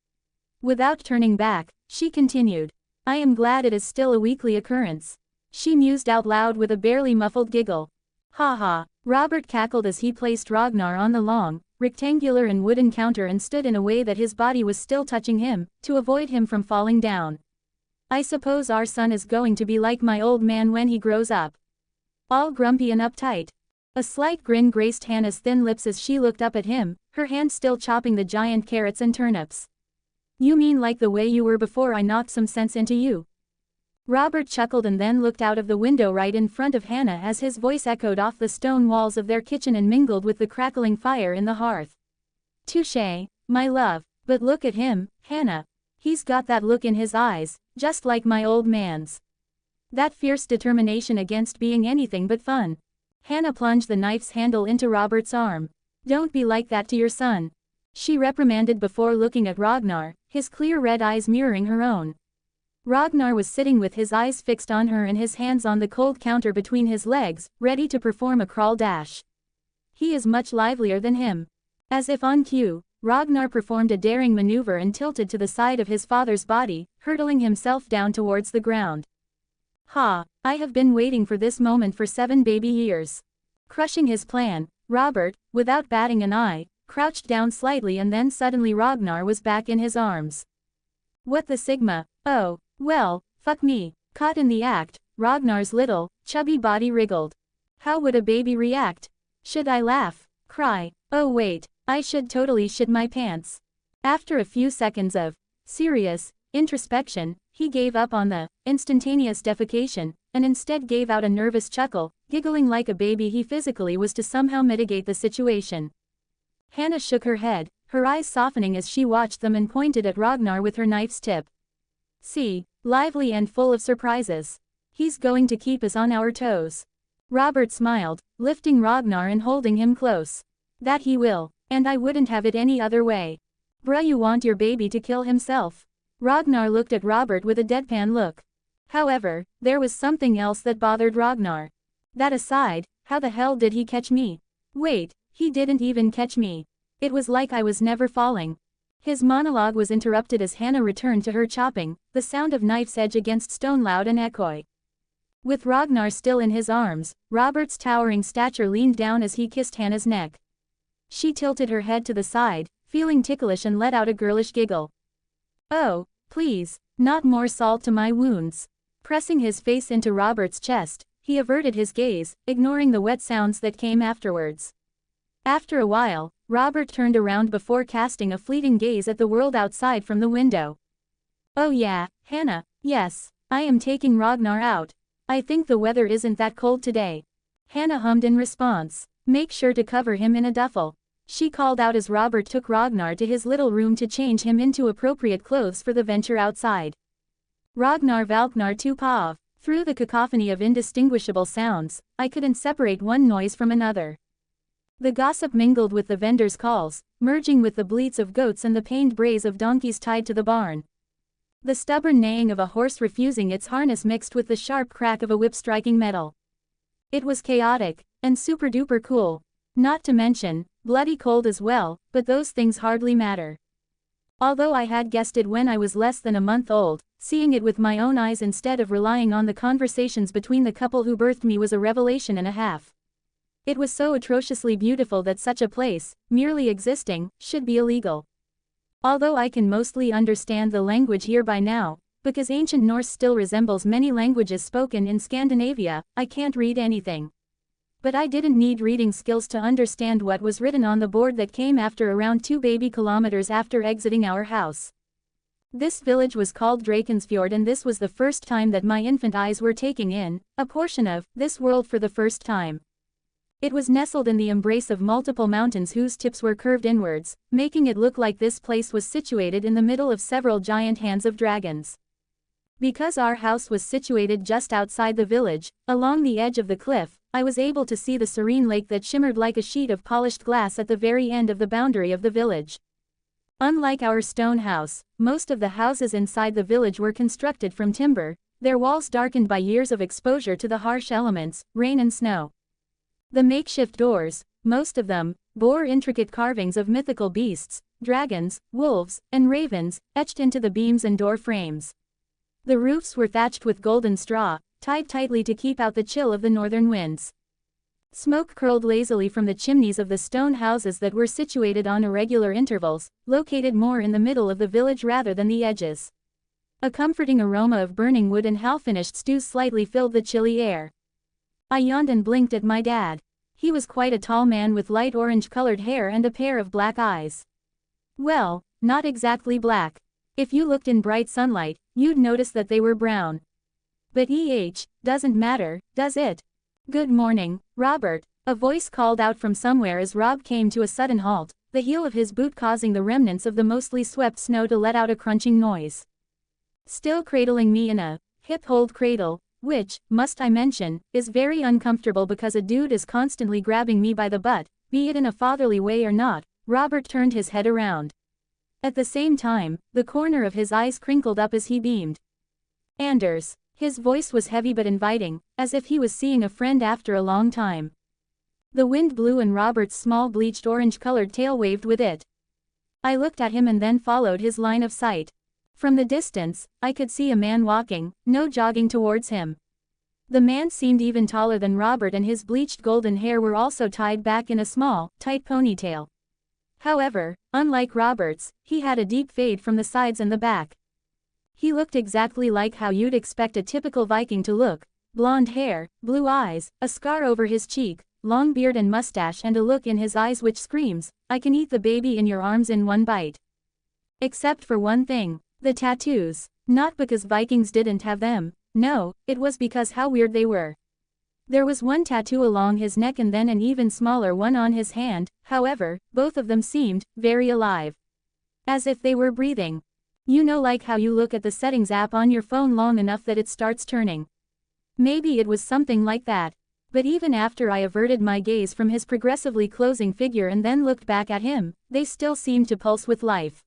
[SPEAKER 1] Without turning back, she continued. I am glad it is still a weekly occurrence. She mused out loud with a barely muffled giggle. Ha ha. Robert cackled as he placed Ragnar on the long, rectangular and wooden counter and stood in a way that his body was still touching him, to avoid him from falling down. I suppose our son is going to be like my old man when he grows up. All grumpy and uptight. A slight grin graced Hannah's thin lips as she looked up at him, her hand still chopping the giant carrots and turnips. You mean like the way you were before I knocked some sense into you? Robert chuckled and then looked out of the window right in front of Hannah as his voice echoed off the stone walls of their kitchen and mingled with the crackling fire in the hearth. Touché, my love, but look at him, Hannah. He's got that look in his eyes, just like my old man's. That fierce determination against being anything but fun. Hannah plunged the knife's handle into Robert's arm. Don't be like that to your son. She reprimanded before looking at Ragnar, his clear red eyes mirroring her own. Ragnar was sitting with his eyes fixed on her and his hands on the cold counter between his legs, ready to perform a crawl dash. He is much livelier than him. As if on cue, Ragnar performed a daring maneuver and tilted to the side of his father's body, hurtling himself down towards the ground. Ha, I have been waiting for this moment for 7 baby years. Crushing his plan, Robert, without batting an eye, crouched down slightly and then suddenly Ragnar was back in his arms. What the Sigma? Oh, well, fuck me. Caught in the act, Ragnar's little, chubby body wriggled. How would a baby react? Should I laugh? Cry? Oh wait, I should totally shit my pants. After a few seconds of serious introspection, he gave up on the instantaneous defecation, and instead gave out a nervous chuckle, giggling like a baby he physically was to somehow mitigate the situation. Hannah shook her head, her eyes softening as she watched them and pointed at Ragnar with her knife's tip. See, lively and full of surprises. He's going to keep us on our toes. Robert smiled, lifting Ragnar and holding him close. That he will, and I wouldn't have it any other way. Bruh, you want your baby to kill himself? Ragnar looked at Robert with a deadpan look. However, there was something else that bothered Ragnar. That aside, how the hell did he catch me? Wait, he didn't even catch me. It was like I was never falling. His monologue was interrupted as Hannah returned to her chopping, the sound of knife's edge against stone loud and echoey. With Ragnar still in his arms, Robert's towering stature leaned down as he kissed Hannah's neck. She tilted her head to the side, feeling ticklish and let out a girlish giggle. Oh, please, not more salt to my wounds. Pressing his face into Robert's chest, he averted his gaze, ignoring the wet sounds that came afterwards. After a while, Robert turned around before casting a fleeting gaze at the world outside from the window. Oh yeah, Hannah, yes, I am taking Ragnar out. I think the weather isn't that cold today. Hannah hummed in response. Make sure to cover him in a duffel. She called out as Robert took Ragnar to his little room to change him into appropriate clothes for the venture outside. Ragnar Valknar tu pav. Through the cacophony of indistinguishable sounds, I couldn't separate one noise from another. The gossip mingled with the vendors' calls, merging with the bleats of goats and the pained brays of donkeys tied to the barn. The stubborn neighing of a horse refusing its harness mixed with the sharp crack of a whip striking metal. It was chaotic, and super duper cool. Not to mention, bloody cold as well, but those things hardly matter. Although I had guessed it when I was less than a month old, seeing it with my own eyes instead of relying on the conversations between the couple who birthed me was a revelation and a half. It was so atrociously beautiful that such a place, merely existing, should be illegal. Although I can mostly understand the language here by now, because ancient Norse still resembles many languages spoken in Scandinavia, I can't read anything. But I didn't need reading skills to understand what was written on the board that came after around 2 baby kilometers after exiting our house. This village was called Drakensfjord, and this was the first time that my infant eyes were taking in a portion of this world for the first time. It was nestled in the embrace of multiple mountains whose tips were curved inwards, making it look like this place was situated in the middle of several giant hands of dragons. Because our house was situated just outside the village, along the edge of the cliff, I was able to see the serene lake that shimmered like a sheet of polished glass at the very end of the boundary of the village. Unlike our stone house, most of the houses inside the village were constructed from timber, their walls darkened by years of exposure to the harsh elements, rain and snow. The makeshift doors, most of them, bore intricate carvings of mythical beasts, dragons, wolves, and ravens, etched into the beams and door frames. The roofs were thatched with golden straw, tied tightly to keep out the chill of the northern winds. Smoke curled lazily from the chimneys of the stone houses that were situated on irregular intervals, located more in the middle of the village rather than the edges. A comforting aroma of burning wood and half-finished stews slightly filled the chilly air. I yawned and blinked at my dad. He was quite a tall man with light orange-colored hair and a pair of black eyes. Well, not exactly black. If you looked in bright sunlight, you'd notice that they were brown. But doesn't matter, does it? Good morning, Robert, a voice called out from somewhere as Rob came to a sudden halt, the heel of his boot causing the remnants of the mostly swept snow to let out a crunching noise. Still cradling me in a hip-hold cradle, which, must I mention, is very uncomfortable because a dude is constantly grabbing me by the butt, be it in a fatherly way or not, Robert turned his head around. At the same time, the corner of his eyes crinkled up as he beamed. Anders. His voice was heavy but inviting, as if he was seeing a friend after a long time. The wind blew and Robert's small bleached orange-colored tail waved with it. I looked at him and then followed his line of sight. From the distance, I could see a man walking, no jogging towards him. The man seemed even taller than Robert and his bleached golden hair were also tied back in a small, tight ponytail. However, unlike Robert's, he had a deep fade from the sides and the back. He looked exactly like how you'd expect a typical Viking to look: blonde hair, blue eyes, a scar over his cheek, long beard and mustache, and a look in his eyes which screams, "I can eat the baby in your arms in one bite." Except for one thing, the tattoos. Not because Vikings didn't have them, no, it was because how weird they were. There was one tattoo along his neck and then an even smaller one on his hand, however, both of them seemed very alive. As if they were breathing. You know, like how you look at the settings app on your phone long enough that it starts turning. Maybe it was something like that. But even after I averted my gaze from his progressively closing figure and then looked back at him, they still seemed to pulse with life.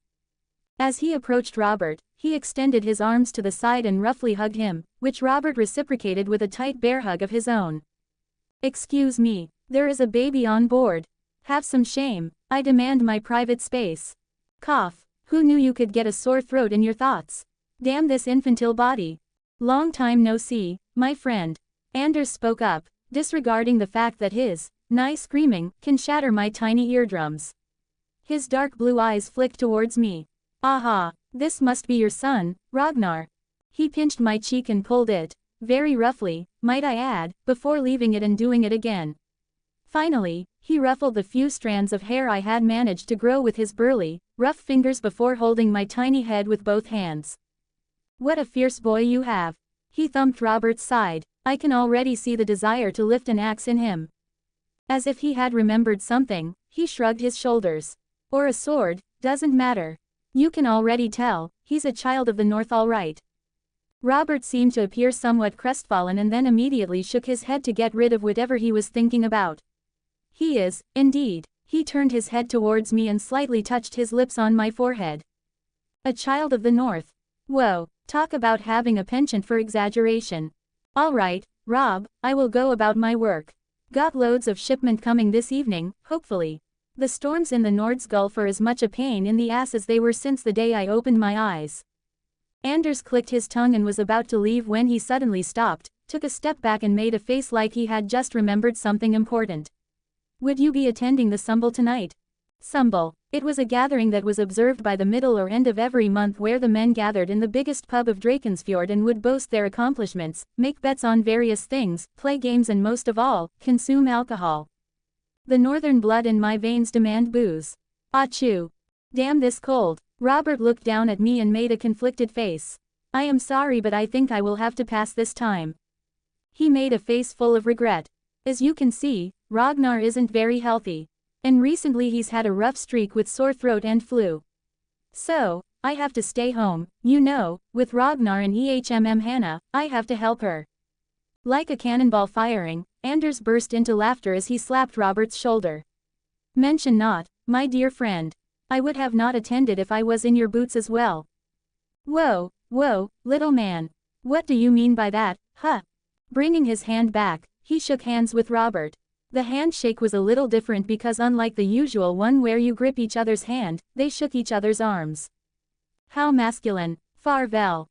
[SPEAKER 1] As he approached Robert, he extended his arms to the side and roughly hugged him, which Robert reciprocated with a tight bear hug of his own. "Excuse me, there is a baby on board. Have some shame, I demand my private space." Cough. Who knew you could get a sore throat in your thoughts? Damn this infantile body. Long time no see, my friend. Anders spoke up, disregarding the fact that his nice screaming can shatter my tiny eardrums. His dark blue eyes flicked towards me. "Aha, this must be your son, Ragnar." He pinched my cheek and pulled it, very roughly, might I add, before leaving it and doing it again. Finally, he ruffled the few strands of hair I had managed to grow with his burly, rough fingers before holding my tiny head with both hands. "What a fierce boy you have." He thumped Robert's side. I can already see the desire to lift an axe in him. As if he had remembered something, he shrugged his shoulders. "Or a sword, doesn't matter. You can already tell, he's a child of the North all right." Robert seemed to appear somewhat crestfallen and then immediately shook his head to get rid of whatever he was thinking about. "He is, indeed." He turned his head towards me and slightly touched his lips on my forehead. "A child of the North. Whoa, talk about having a penchant for exaggeration. All right, Rob, I will go about my work. Got loads of shipment coming this evening, hopefully. The storms in the Nord's Gulf are as much a pain in the ass as they were since the day I opened my eyes. Anders clicked his tongue and was about to leave when he suddenly stopped, took a step back and made a face like he had just remembered something important. Would you be attending the Sumble tonight? Sumble. It was a gathering that was observed by the middle or end of every month where the men gathered in the biggest pub of Drakensfjord and would boast their accomplishments, make bets on various things, play games and most of all, consume alcohol. The northern blood in my veins demand booze. Achoo. Damn this cold. Robert looked down at me and made a conflicted face. I am sorry but I think I will have to pass this time. He made a face full of regret. As you can see, Ragnar isn't very healthy. And recently he's had a rough streak with sore throat and flu. So, I have to stay home, you know, with Ragnar and Hannah, I have to help her. Like a cannonball firing, Anders burst into laughter as he slapped Robert's shoulder. Mention not, my dear friend. I would have not attended if I was in your boots as well. Whoa, little man. What do you mean by that, huh? Bringing his hand back, he shook hands with Robert. The handshake was a little different because unlike the usual one where you grip each other's hand, they shook each other's arms. How masculine. Farvel.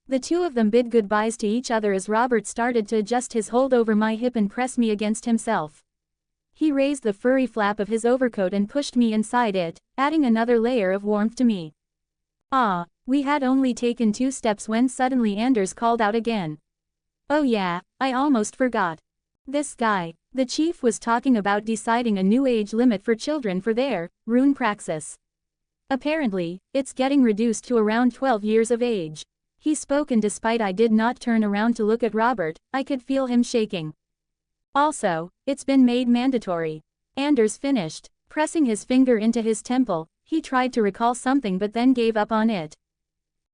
[SPEAKER 1] The two of them bid goodbyes to each other as Robert started to adjust his hold over my hip and press me against himself. He raised the furry flap of his overcoat and pushed me inside it, adding another layer of warmth to me. We had only taken 2 steps when suddenly Anders called out again. Oh yeah, I almost forgot. This guy. The chief was talking about deciding a new age limit for children for their rune praxis. Apparently, it's getting reduced to around 12 years of age. He spoke and despite I did not turn around to look at Robert, I could feel him shaking. Also, it's been made mandatory. Anders finished. Pressing his finger into his temple, he tried to recall something but then gave up on it.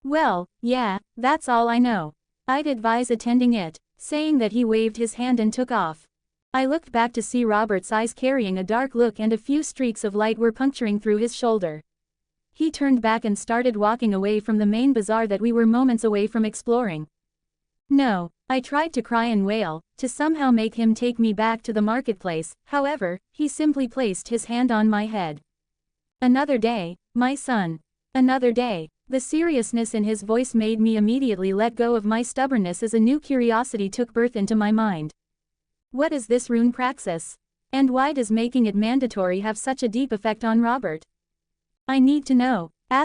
[SPEAKER 1] Well, yeah, that's all I know. I'd advise attending it, saying that he waved his hand and took off. I looked back to see Robert's eyes carrying a dark look and a few streaks of light were puncturing through his shoulder. He turned back and started walking away from the main bazaar that we were moments away from exploring. No, I tried to cry and wail, to somehow make him take me back to the marketplace, however, he simply placed his hand on my head. Another day, my son. Another day. The seriousness in his voice made me immediately let go of my stubbornness as a new curiosity took birth into my mind. What is this rune praxis? And why does making it mandatory have such a deep effect on Robert? I need to know. ***********.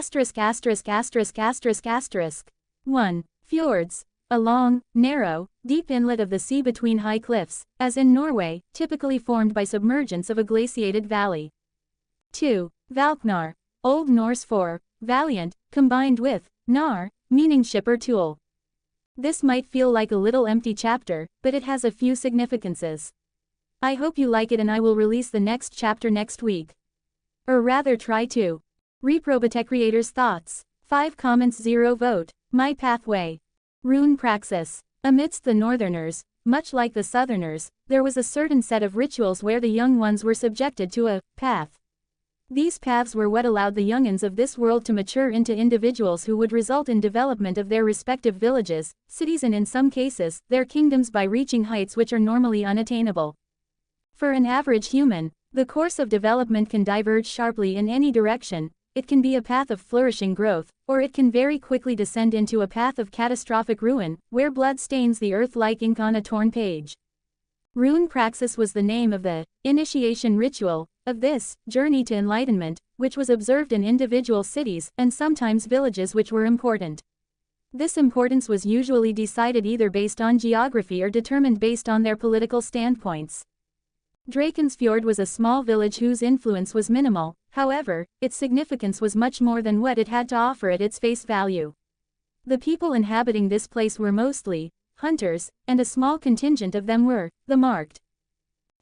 [SPEAKER 1] 1. Fjords. A long, narrow, deep inlet of the sea between high cliffs, as in Norway, typically formed by submergence of a glaciated valley. 2. Valknar. Old Norse for valiant, combined with nar, meaning ship or tool. This might feel like a little empty chapter, but it has a few significances. I hope you like it and I will release the next chapter next week. Or rather try to. Reprobate creators' thoughts. 5 comments 0 vote. My pathway. Rune praxis. Amidst the northerners, much like the southerners, there was a certain set of rituals where the young ones were subjected to a path. These paths were what allowed the youngins of this world to mature into individuals who would result in development of their respective villages, cities and in some cases, their kingdoms by reaching heights which are normally unattainable. For an average human, the course of development can diverge sharply in any direction. It can be a path of flourishing growth, or it can very quickly descend into a path of catastrophic ruin, where blood stains the earth like ink on a torn page. Rune praxis was the name of the initiation ritual of this journey to enlightenment, which was observed in individual cities and sometimes villages which were important. This importance was usually decided either based on geography or determined based on their political standpoints. Drakensfjord was a small village whose influence was minimal, however, its significance was much more than what it had to offer at its face value. The people inhabiting this place were mostly hunters, and a small contingent of them were the marked.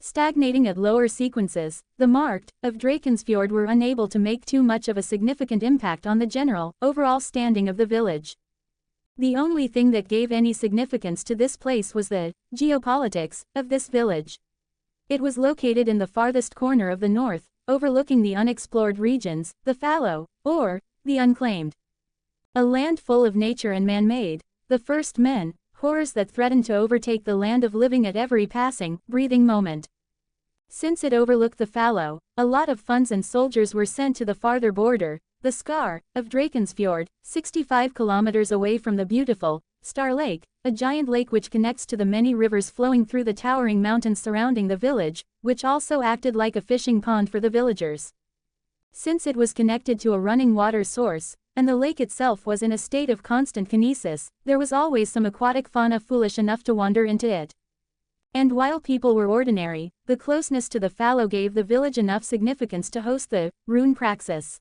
[SPEAKER 1] Stagnating at lower sequences, the marked of Drakensfjord were unable to make too much of a significant impact on the general, overall standing of the village. The only thing that gave any significance to this place was the geopolitics of this village. It was located in the farthest corner of the north, overlooking the unexplored regions, the fallow, or the unclaimed. A land full of nature and man-made, the first men, horrors that threatened to overtake the land of living at every passing, breathing moment. Since it overlooked the fallow, a lot of funds and soldiers were sent to the farther border, the Skar, of Drakensfjord, 65 kilometers away from the beautiful Star Lake, a giant lake which connects to the many rivers flowing through the towering mountains surrounding the village, which also acted like a fishing pond for the villagers. Since it was connected to a running water source, and the lake itself was in a state of constant kinesis, there was always some aquatic fauna foolish enough to wander into it. And while people were ordinary, the closeness to the fallow gave the village enough significance to host the rune praxis.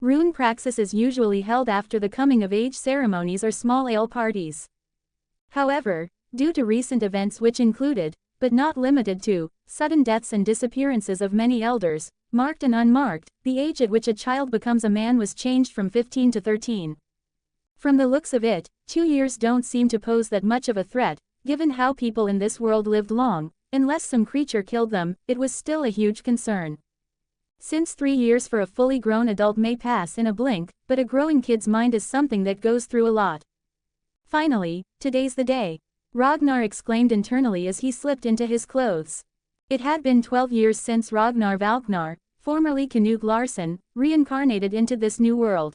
[SPEAKER 1] Rune praxis is usually held after the coming-of-age ceremonies or small ale parties. However, due to recent events which included, but not limited to, sudden deaths and disappearances of many elders, marked and unmarked, the age at which a child becomes a man was changed from 15 to 13. From the looks of it, 2 years don't seem to pose that much of a threat, given how people in this world lived long, unless some creature killed them, it was still a huge concern. Since 3 years for a fully grown adult may pass in a blink, but a growing kid's mind is something that goes through a lot. Finally, today's the day, Ragnar exclaimed internally as he slipped into his clothes. It had been 12 years since Ragnar Valknar, formerly Knut Larsson, reincarnated into this new world.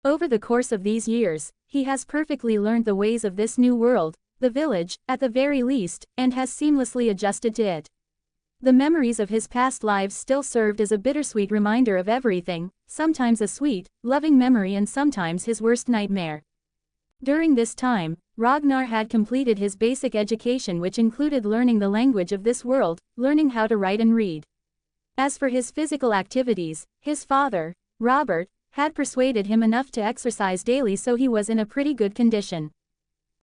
[SPEAKER 1] Over the course of these years, he has perfectly learned the ways of this new world, the village, at the very least, and has seamlessly adjusted to it. The memories of his past lives still served as a bittersweet reminder of everything, sometimes a sweet, loving memory and sometimes his worst nightmare. During this time, Ragnar had completed his basic education, which included learning the language of this world, learning how to write and read. As for his physical activities, his father, Robert, had persuaded him enough to exercise daily, so he was in a pretty good condition.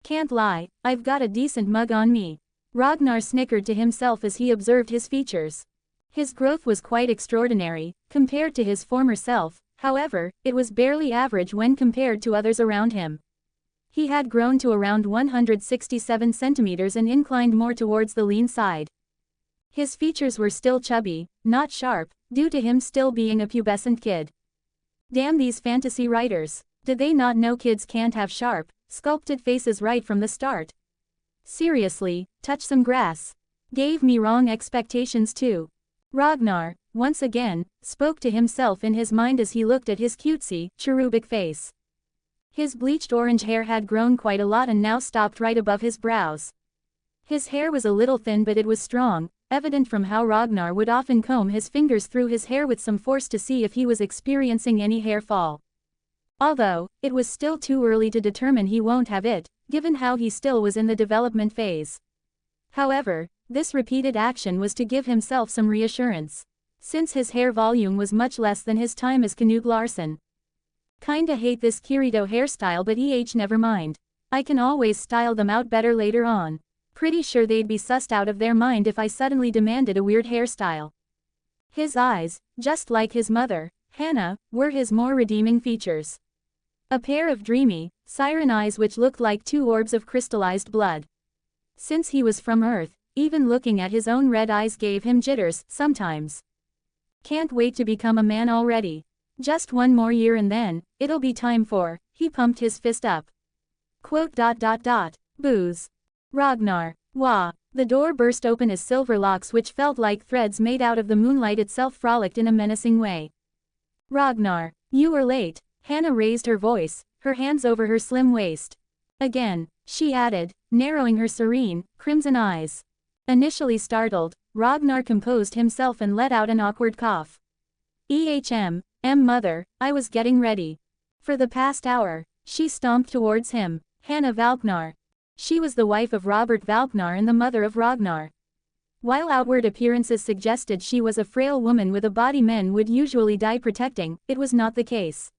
[SPEAKER 1] "Can't lie, I've got a decent mug on me," Ragnar snickered to himself as he observed his features. His growth was quite extraordinary, compared to his former self, however, it was barely average when compared to others around him. He had grown to around 167 centimeters and inclined more towards the lean side. His features were still chubby, not sharp, due to him still being a pubescent kid. Damn these fantasy writers, did they not know kids can't have sharp, sculpted faces right from the start? Seriously, touch some grass. Gave me wrong expectations too. Ragnar, once again, spoke to himself in his mind as he looked at his cutesy, cherubic face. His bleached orange hair had grown quite a lot and now stopped right above his brows. His hair was a little thin, but it was strong, evident from how Ragnar would often comb his fingers through his hair with some force to see if he was experiencing any hair fall. Although, it was still too early to determine he won't have it, given how he still was in the development phase. However, this repeated action was to give himself some reassurance, since his hair volume was much less than his time as Knut Larsson. Kinda hate this Kirito hairstyle, but never mind. I can always style them out better later on. Pretty sure they'd be sussed out of their mind if I suddenly demanded a weird hairstyle. His eyes, just like his mother, Hannah, were his more redeeming features. A pair of dreamy, siren eyes which looked like 2 orbs of crystallized blood. Since he was from Earth, even looking at his own red eyes gave him jitters, sometimes. Can't wait to become a man already. Just 1 more year and then, it'll be time for, he pumped his fist up. Quote. Booze. Ragnar. Wah. The door burst open as silver locks which felt like threads made out of the moonlight itself frolicked in a menacing way. Ragnar, you are late. Hannah raised her voice, her hands over her slim waist. Again, she added, narrowing her serene, crimson eyes. Initially startled, Ragnar composed himself and let out an awkward cough. Mother, I was getting ready. For the past hour, she stomped towards him, Hannah Valknar. She was the wife of Robert Valknar and the mother of Ragnar. While outward appearances suggested she was a frail woman with a body men would usually die protecting, it was not the case.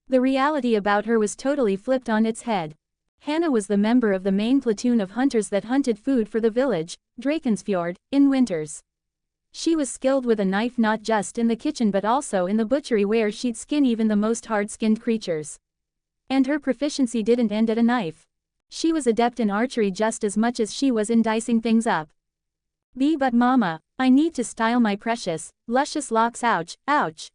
[SPEAKER 1] The reality about her was totally flipped on its head. Hannah was the member of the main platoon of hunters that hunted food for the village, Drakensfjord, in winters. She was skilled with a knife not just in the kitchen but also in the butchery where she'd skin even the most hard-skinned creatures. And her proficiency didn't end at a knife. She was adept in archery just as much as she was in dicing things up. But mama, I need to style my precious, luscious locks. Ouch, ouch.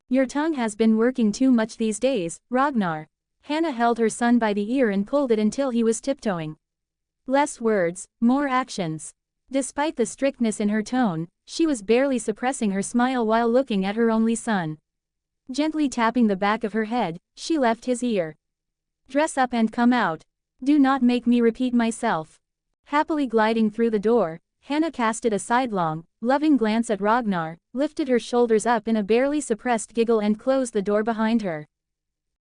[SPEAKER 1] Your tongue has been working too much these days, Ragnar. Hannah held her son by the ear and pulled it until he was tiptoeing. Less words, more actions. Despite the strictness in her tone, she was barely suppressing her smile while looking at her only son. Gently tapping the back of her head, she left his ear. Dress up and come out. Do not make me repeat myself. Happily gliding through the door, Hannah casted a sidelong, loving glance at Ragnar, lifted her shoulders up in a barely suppressed giggle and closed the door behind her.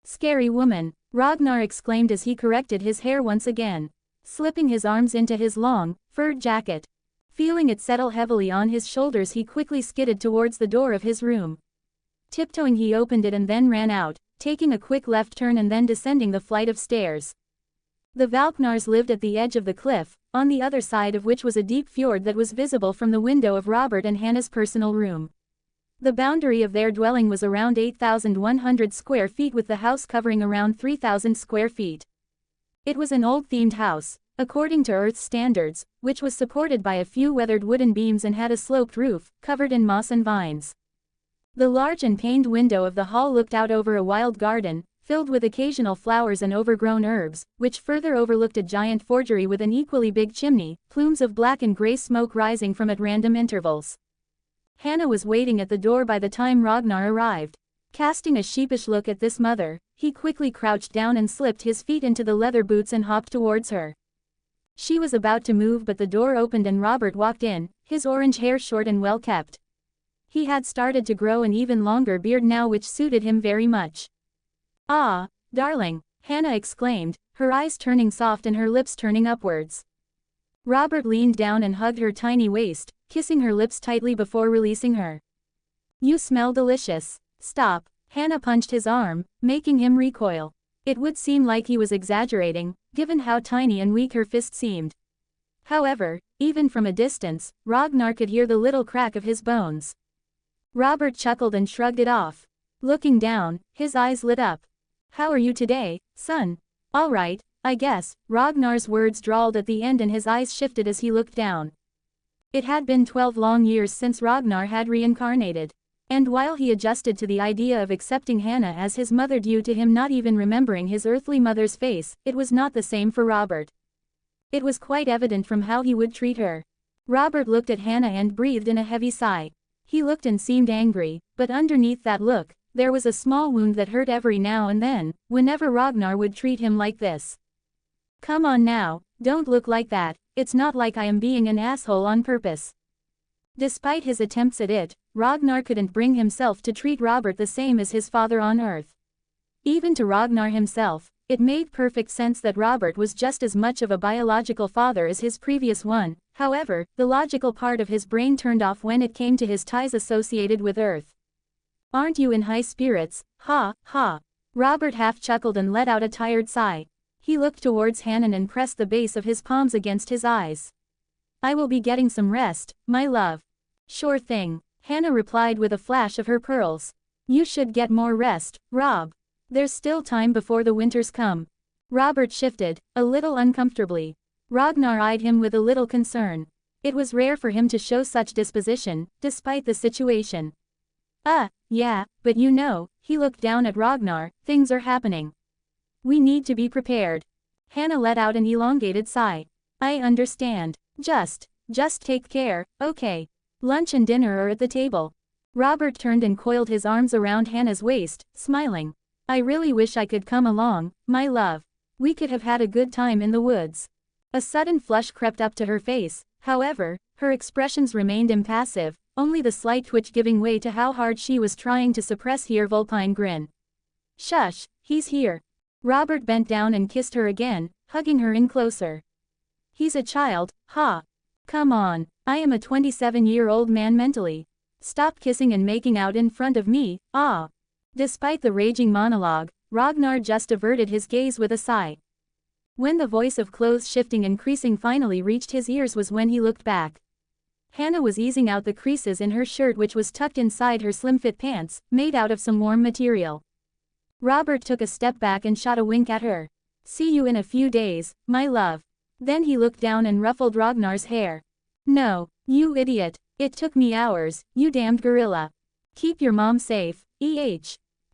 [SPEAKER 1] Scary woman, Ragnar exclaimed as he corrected his hair once again, slipping his arms into his long, furred jacket. Feeling it settle heavily on his shoulders, he quickly skidded towards the door of his room. Tiptoeing, he opened it and then ran out, taking a quick left turn and then descending the flight of stairs. The Valknars lived at the edge of the cliff, on the other side of which was a deep fjord that was visible from the window of Robert and Hannah's personal room. The boundary of their dwelling was around 8,100 square feet, with the house covering around 3,000 square feet. It was an old-themed house, according to Earth's standards, which was supported by a few weathered wooden beams and had a sloped roof, covered in moss and vines. The large and paned window of the hall looked out over a wild garden, filled with occasional flowers and overgrown herbs, which further overlooked a giant forgery with an equally big chimney, plumes of black and gray smoke rising from at random intervals. Hannah was waiting at the door by the time Ragnar arrived. Casting a sheepish look at this mother, he quickly crouched down and slipped his feet into the leather boots and hopped towards her. She was about to move, but the door opened and Robert walked in, his orange hair short and well kept. He had started to grow an even longer beard now, which suited him very much. "Ah, darling," Hannah exclaimed, her eyes turning soft and her lips turning upwards. Robert leaned down and hugged her tiny waist, kissing her lips tightly before releasing her. "You smell delicious." "Stop." Hannah punched his arm, making him recoil. It would seem like he was exaggerating, given how tiny and weak her fist seemed. However, even from a distance, Ragnar could hear the little crack of his bones. Robert chuckled and shrugged it off. Looking down, his eyes lit up. "How are you today, son?" "All right, I guess," Ragnar's words drawled at the end and his eyes shifted as he looked down. It had been 12 long years since Ragnar had reincarnated. And while he adjusted to the idea of accepting Hannah as his mother due to him not even remembering his earthly mother's face, it was not the same for Robert. It was quite evident from how he would treat her. Robert looked at Hannah and breathed in a heavy sigh. He looked and seemed angry, but underneath that look, there was a small wound that hurt every now and then, whenever Ragnar would treat him like this. "Come on now, don't look like that, it's not like I am being an asshole on purpose." Despite his attempts at it, Ragnar couldn't bring himself to treat Robert the same as his father on Earth. Even to Ragnar himself, it made perfect sense that Robert was just as much of a biological father as his previous one. However, the logical part of his brain turned off when it came to his ties associated with Earth. "Aren't you in high spirits? Ha, ha." Robert half chuckled and let out a tired sigh. He looked towards Hannah and pressed the base of his palms against his eyes. "I will be getting some rest, my love." "Sure thing," Hannah replied with a flash of her pearls. "You should get more rest, Rob. There's still time before the winters come." Robert shifted, a little uncomfortably. Ragnar eyed him with a little concern. It was rare for him to show such disposition, despite the situation. Yeah, but you know," he looked down at Ragnar, "things are happening. We need to be prepared." Hannah let out an elongated sigh. "I understand. Just take care, okay? Lunch and dinner are at the table." Robert turned and coiled his arms around Hannah's waist, smiling. "I really wish I could come along, my love. We could have had a good time in the woods." A sudden flush crept up to her face, however, her expressions remained impassive, only the slight twitch giving way to how hard she was trying to suppress her vulpine grin. "Shush, he's here." Robert bent down and kissed her again, hugging her in closer. "He's a child, ha. Come on, I am a 27-year-old man mentally. Stop kissing and making out in front of me, ah." Despite the raging monologue, Ragnar just averted his gaze with a sigh. When the voice of clothes shifting and creasing finally reached his ears was when he looked back. Hannah was easing out the creases in her shirt, which was tucked inside her slim-fit pants, made out of some warm material. Robert took a step back and shot a wink at her. "See you in a few days, my love." Then he looked down and ruffled Ragnar's hair. "No, you idiot. It took me hours, you damned gorilla. Keep your mom safe, eh."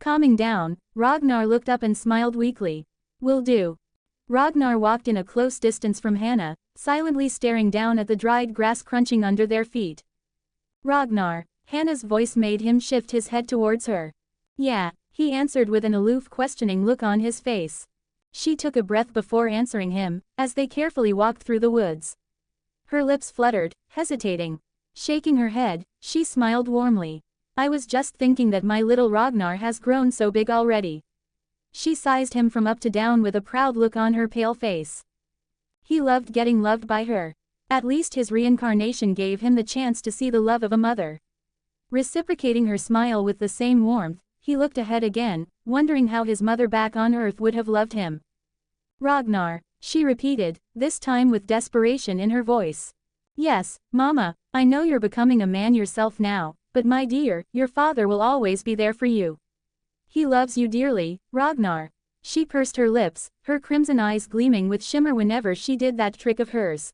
[SPEAKER 1] Calming down, Ragnar looked up and smiled weakly. Will do. Ragnar walked in a close distance from Hannah, silently staring down at the dried grass crunching under their feet. Ragnar. Hannah's voice made him shift his head towards her. Yeah, he answered with an aloof questioning look on his face. She took a breath before answering him, as they carefully walked through the woods. Her lips fluttered, hesitating. Shaking her head, she smiled warmly. I was just thinking that my little Ragnar has grown so big already. She sized him from up to down with a proud look on her pale face. He loved getting loved by her. At least his reincarnation gave him the chance to see the love of a mother. Reciprocating her smile with the same warmth, he looked ahead again, wondering how his mother back on Earth would have loved him. Ragnar, she repeated, this time with desperation in her voice. Yes, Mama, I know you're becoming a man yourself now, but my dear, your father will always be there for you. He loves you dearly, Ragnar. She pursed her lips, her crimson eyes gleaming with shimmer whenever she did that trick of hers.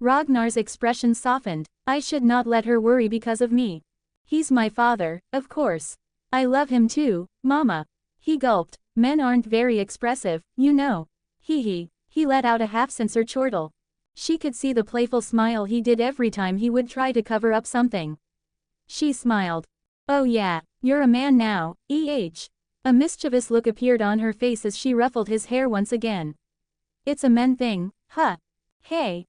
[SPEAKER 1] Ragnar's expression softened. I should not let her worry because of me. He's my father, of course. I love him too, Mama. He gulped. Men aren't very expressive, you know. He let out a half-censored chortle. She could see the playful smile he did every time he would try to cover up something. She smiled. Oh yeah, you're a man now, A mischievous look appeared on her face as she ruffled his hair once again. It's a men thing, huh? Hey,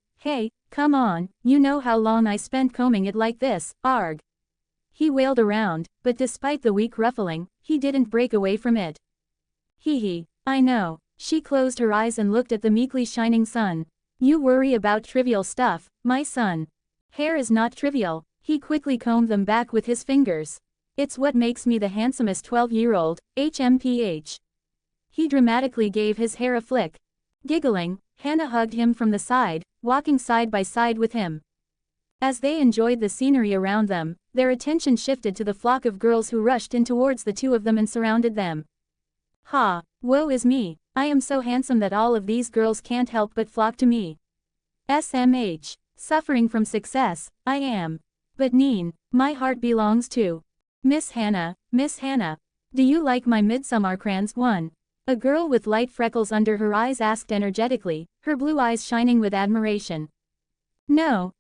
[SPEAKER 1] come on, you know how long I spent combing it like this, arg. He wailed around, but despite the weak ruffling, he didn't break away from it. I know. She closed her eyes and looked at the meekly shining sun. You worry about trivial stuff, my son. Hair is not trivial. He quickly combed them back with his fingers. It's what makes me the handsomest 12-year-old, HMPH. He dramatically gave his hair a flick. Giggling, Hannah hugged him from the side, walking side by side with him. As they enjoyed the scenery around them, their attention shifted to the flock of girls who rushed in towards the two of them and surrounded them. Ha, woe is me, I am so handsome that all of these girls can't help but flock to me. SMH, suffering from success, I am. But Neen, my heart belongs to Miss Hannah, do you like my midsummer crayons one? A girl with light freckles under her eyes asked energetically, her blue eyes shining with admiration. No,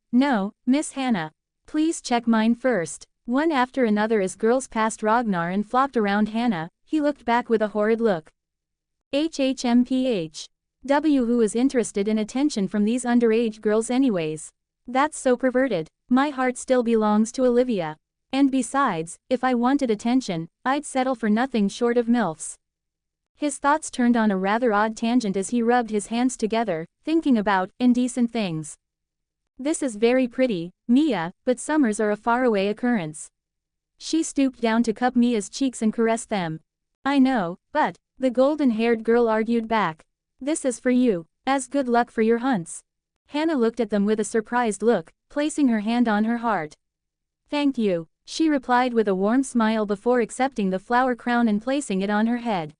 [SPEAKER 1] Miss Hannah. Please check mine first. One after another as girls passed Ragnar and flocked around Hannah, he looked back with a horrid look. HHMPH. Who is interested in attention from these underage girls anyways? That's so perverted. My heart still belongs to Olivia. And besides, if I wanted attention, I'd settle for nothing short of MILFs. His thoughts turned on a rather odd tangent as he rubbed his hands together, thinking about indecent things. This is very pretty, Mia, but summers are a faraway occurrence. She stooped down to cup Mia's cheeks and caress them. I know, but, the golden-haired girl argued back. This is for you, as good luck for your hunts. Hannah looked at them with a surprised look, placing her hand on her heart. Thank you, she replied with a warm smile before accepting the flower crown and placing it on her head.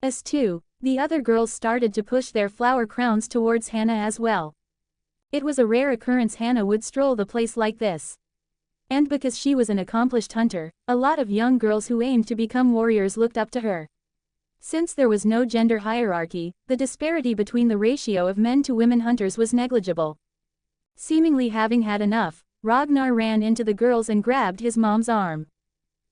[SPEAKER 1] As two, the other girls started to push their flower crowns towards Hannah as well. It was a rare occurrence Hannah would stroll the place like this. And because she was an accomplished hunter, a lot of young girls who aimed to become warriors looked up to her. Since there was no gender hierarchy, the disparity between the ratio of men to women hunters was negligible. Seemingly having had enough, Ragnar ran into the girls and grabbed his mom's arm.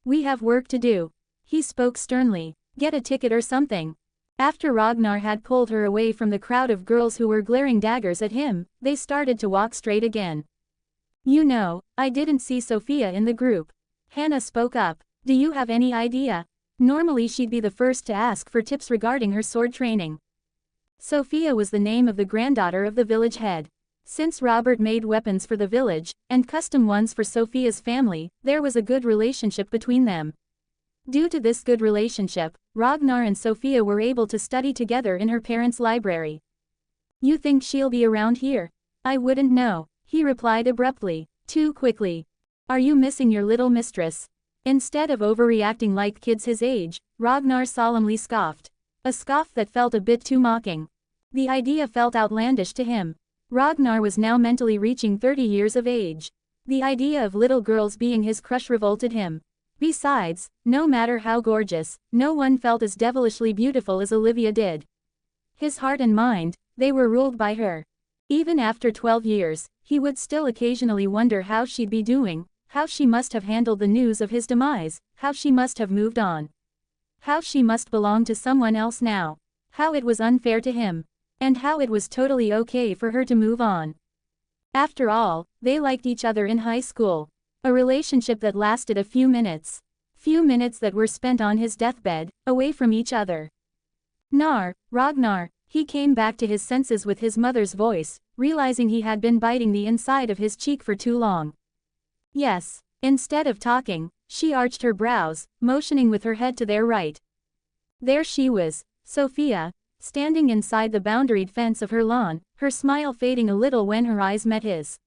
[SPEAKER 1] We have work to do. He spoke sternly. Get a ticket or something. After Ragnar had pulled her away from the crowd of girls who were glaring daggers at him, they started to walk straight again. You know, I didn't see Sophia in the group. Hannah spoke up. Do you have any idea? Normally she'd be the first to ask for tips regarding her sword training. Sophia was the name of the granddaughter of the village head. Since Robert made weapons for the village, and custom ones for Sophia's family, there was a good relationship between them. Due to this good relationship, Ragnar and Sophia were able to study together in her parents' library. You think she'll be around here? I wouldn't know, he replied abruptly, too quickly. Are you missing your little mistress? Instead of overreacting like kids his age, Ragnar solemnly scoffed. A scoff that felt a bit too mocking. The idea felt outlandish to him. Ragnar was now mentally reaching 30 years of age. The idea of little girls being his crush revolted him. Besides, no matter how gorgeous, no one felt as devilishly beautiful as Olivia did. His heart and mind, they were ruled by her. Even after 12 years, he would still occasionally wonder how she'd be doing, how she must have handled the news of his demise, how she must have moved on. How she must belong to someone else now. How it was unfair to him. And how it was totally okay for her to move on. After all, they liked each other in high school. A relationship that lasted a few minutes. Few minutes that were spent on his deathbed, away from each other. Ragnar, he came back to his senses with his mother's voice, realizing he had been biting the inside of his cheek for too long. Yes. Instead of talking, she arched her brows, motioning with her head to their right. There she was, Sophia, standing inside the boundaried fence of her lawn, her smile fading a little when her eyes met his.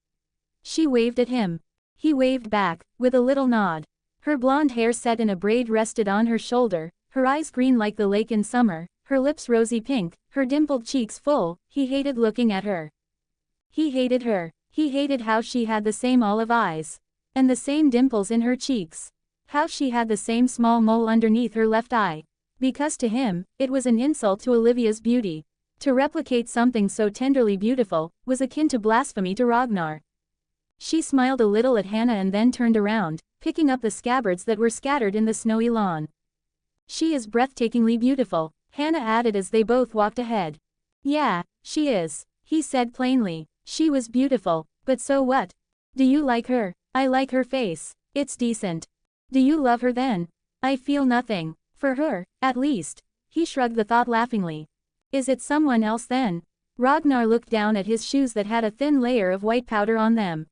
[SPEAKER 1] She waved at him. He waved back, with a little nod. Her blonde hair set in a braid rested on her shoulder, her eyes green like the lake in summer, her lips rosy pink, her dimpled cheeks full. He hated looking at her. He hated her. He hated how she had the same olive eyes. And the same dimples in her cheeks. How she had the same small mole underneath her left eye. Because to him, it was an insult to Olivia's beauty. To replicate something so tenderly beautiful, was akin to blasphemy to Ragnar. She smiled a little at Hannah and then turned around, picking up the scabbards that were scattered in the snowy lawn. She is breathtakingly beautiful, Hannah added as they both walked ahead. Yeah, she is, he said plainly. She was beautiful, but so what? Do you like her? I like her face. It's decent. Do you love her then? I feel nothing. For her, at least. He shrugged the thought laughingly. Is it someone else then? Ragnar looked down at his shoes that had a thin layer of white powder on them.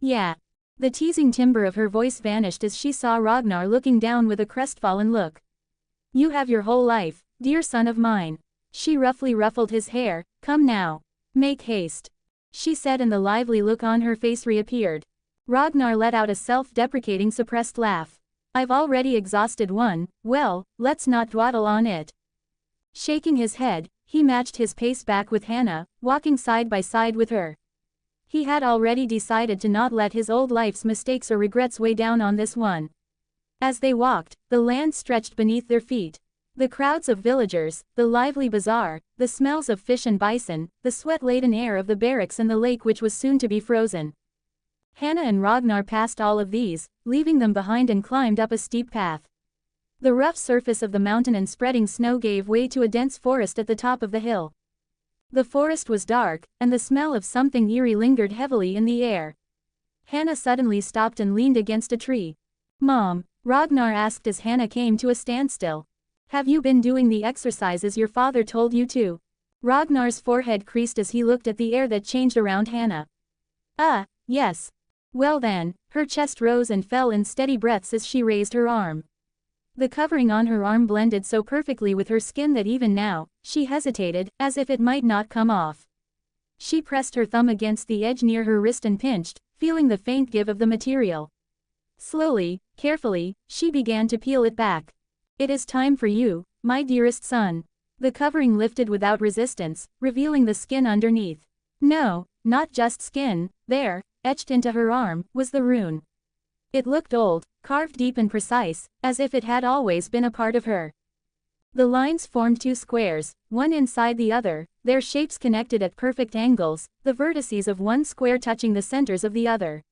[SPEAKER 1] Yeah. The teasing timbre of her voice vanished as she saw Ragnar looking down with a crestfallen look. You have your whole life, dear son of mine. She roughly ruffled his hair. Come now. Make haste. She said and the lively look on her face reappeared. Ragnar let out a self-deprecating suppressed laugh. I've already exhausted one, well, let's not dawdle on it. Shaking his head, he matched his pace back with Hannah, walking side by side with her. He had already decided to not let his old life's mistakes or regrets weigh down on this one. As they walked, the land stretched beneath their feet. The crowds of villagers, the lively bazaar, the smells of fish and bison, the sweat-laden air of the barracks and the lake which was soon to be frozen. Hannah and Ragnar passed all of these, leaving them behind and climbed up a steep path. The rough surface of the mountain and spreading snow gave way to a dense forest at the top of the hill. The forest was dark, and the smell of something eerie lingered heavily in the air. Hannah suddenly stopped and leaned against a tree. Mom, Ragnar asked as Hannah came to a standstill. Have you been doing the exercises your father told you to? Ragnar's forehead creased as he looked at the air that changed around Hannah. Yes. Well then, her chest rose and fell in steady breaths as she raised her arm. The covering on her arm blended so perfectly with her skin that even now, she hesitated, as if it might not come off. She pressed her thumb against the edge near her wrist and pinched, feeling the faint give of the material. Slowly, carefully, she began to peel it back. It is time for you, my dearest son. The covering lifted without resistance, revealing the skin underneath. No, not just skin, there, etched into her arm, was the rune. It looked old, carved deep and precise, as if it had always been a part of her. The lines formed two squares, one inside the other, their shapes connected at perfect angles, the vertices of one square touching the centers of the other.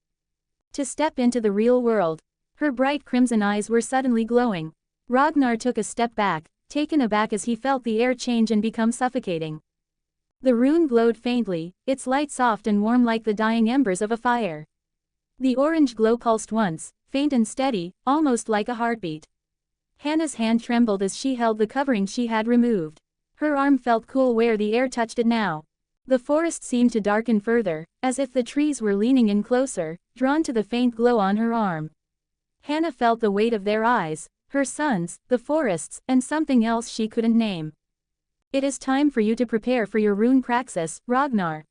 [SPEAKER 1] To step into the real world. Her bright crimson eyes were suddenly glowing. Ragnar took a step back, taken aback as he felt the air change and become suffocating. The rune glowed faintly, its light soft and warm like the dying embers of a fire. The orange glow pulsed once, faint and steady, almost like a heartbeat. Hannah's hand trembled as she held the covering she had removed. Her arm felt cool where the air touched it now. The forest seemed to darken further, as if the trees were leaning in closer, drawn to the faint glow on her arm. Hannah felt the weight of their eyes, her sons, the forests, and something else she couldn't name. It is time for you to prepare for your rune praxis, Ragnar.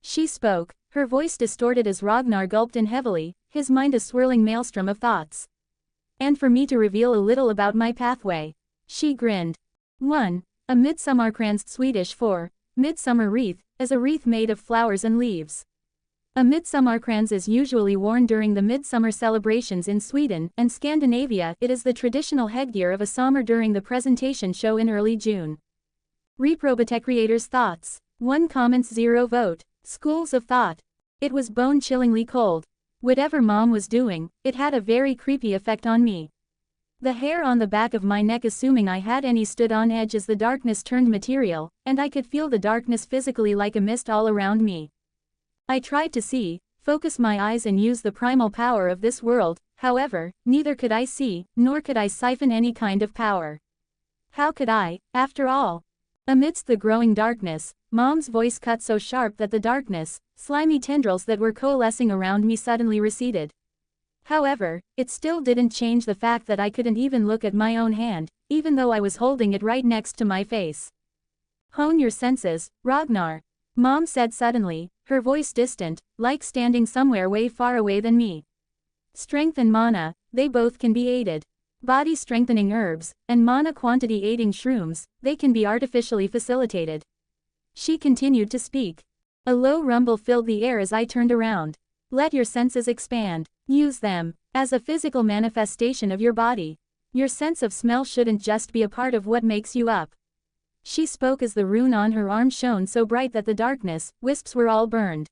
[SPEAKER 1] She spoke, her voice distorted as Ragnar gulped in heavily, his mind a swirling maelstrom of thoughts. And for me to reveal a little about my pathway. She grinned. 1. A midsommarkrans, Swedish for midsummer wreath, is a wreath made of flowers and leaves. A midsommarkrans is usually worn during the midsummer celebrations in Sweden and Scandinavia. It is the traditional headgear of a sommer during the presentation show in early June. Reprobate creators' thoughts. 1 comments 0 vote. Schools of thought. It was bone-chillingly cold. Whatever Mom was doing, it had a very creepy effect on me. The hair on the back of my neck, assuming I had any, stood on edge as the darkness turned material, and I could feel the darkness physically like a mist all around me. I tried to see, focus my eyes and use the primal power of this world, however, neither could I see, nor could I siphon any kind of power. How could I, after all? Amidst the growing darkness, Mom's voice cut so sharp that the darkness, slimy tendrils that were coalescing around me suddenly receded. However, it still didn't change the fact that I couldn't even look at my own hand, even though I was holding it right next to my face. Hone your senses, Ragnar, Mom said suddenly, her voice distant, like standing somewhere way far away than me. Strength and mana, they both can be aided. Body strengthening herbs, and mana quantity aiding shrooms, they can be artificially facilitated. She continued to speak. A low rumble filled the air as I turned around. Let your senses expand. Use them as a physical manifestation of your body. Your sense of smell shouldn't just be a part of what makes you up. She spoke as the rune on her arm shone so bright that the darkness wisps were all burned.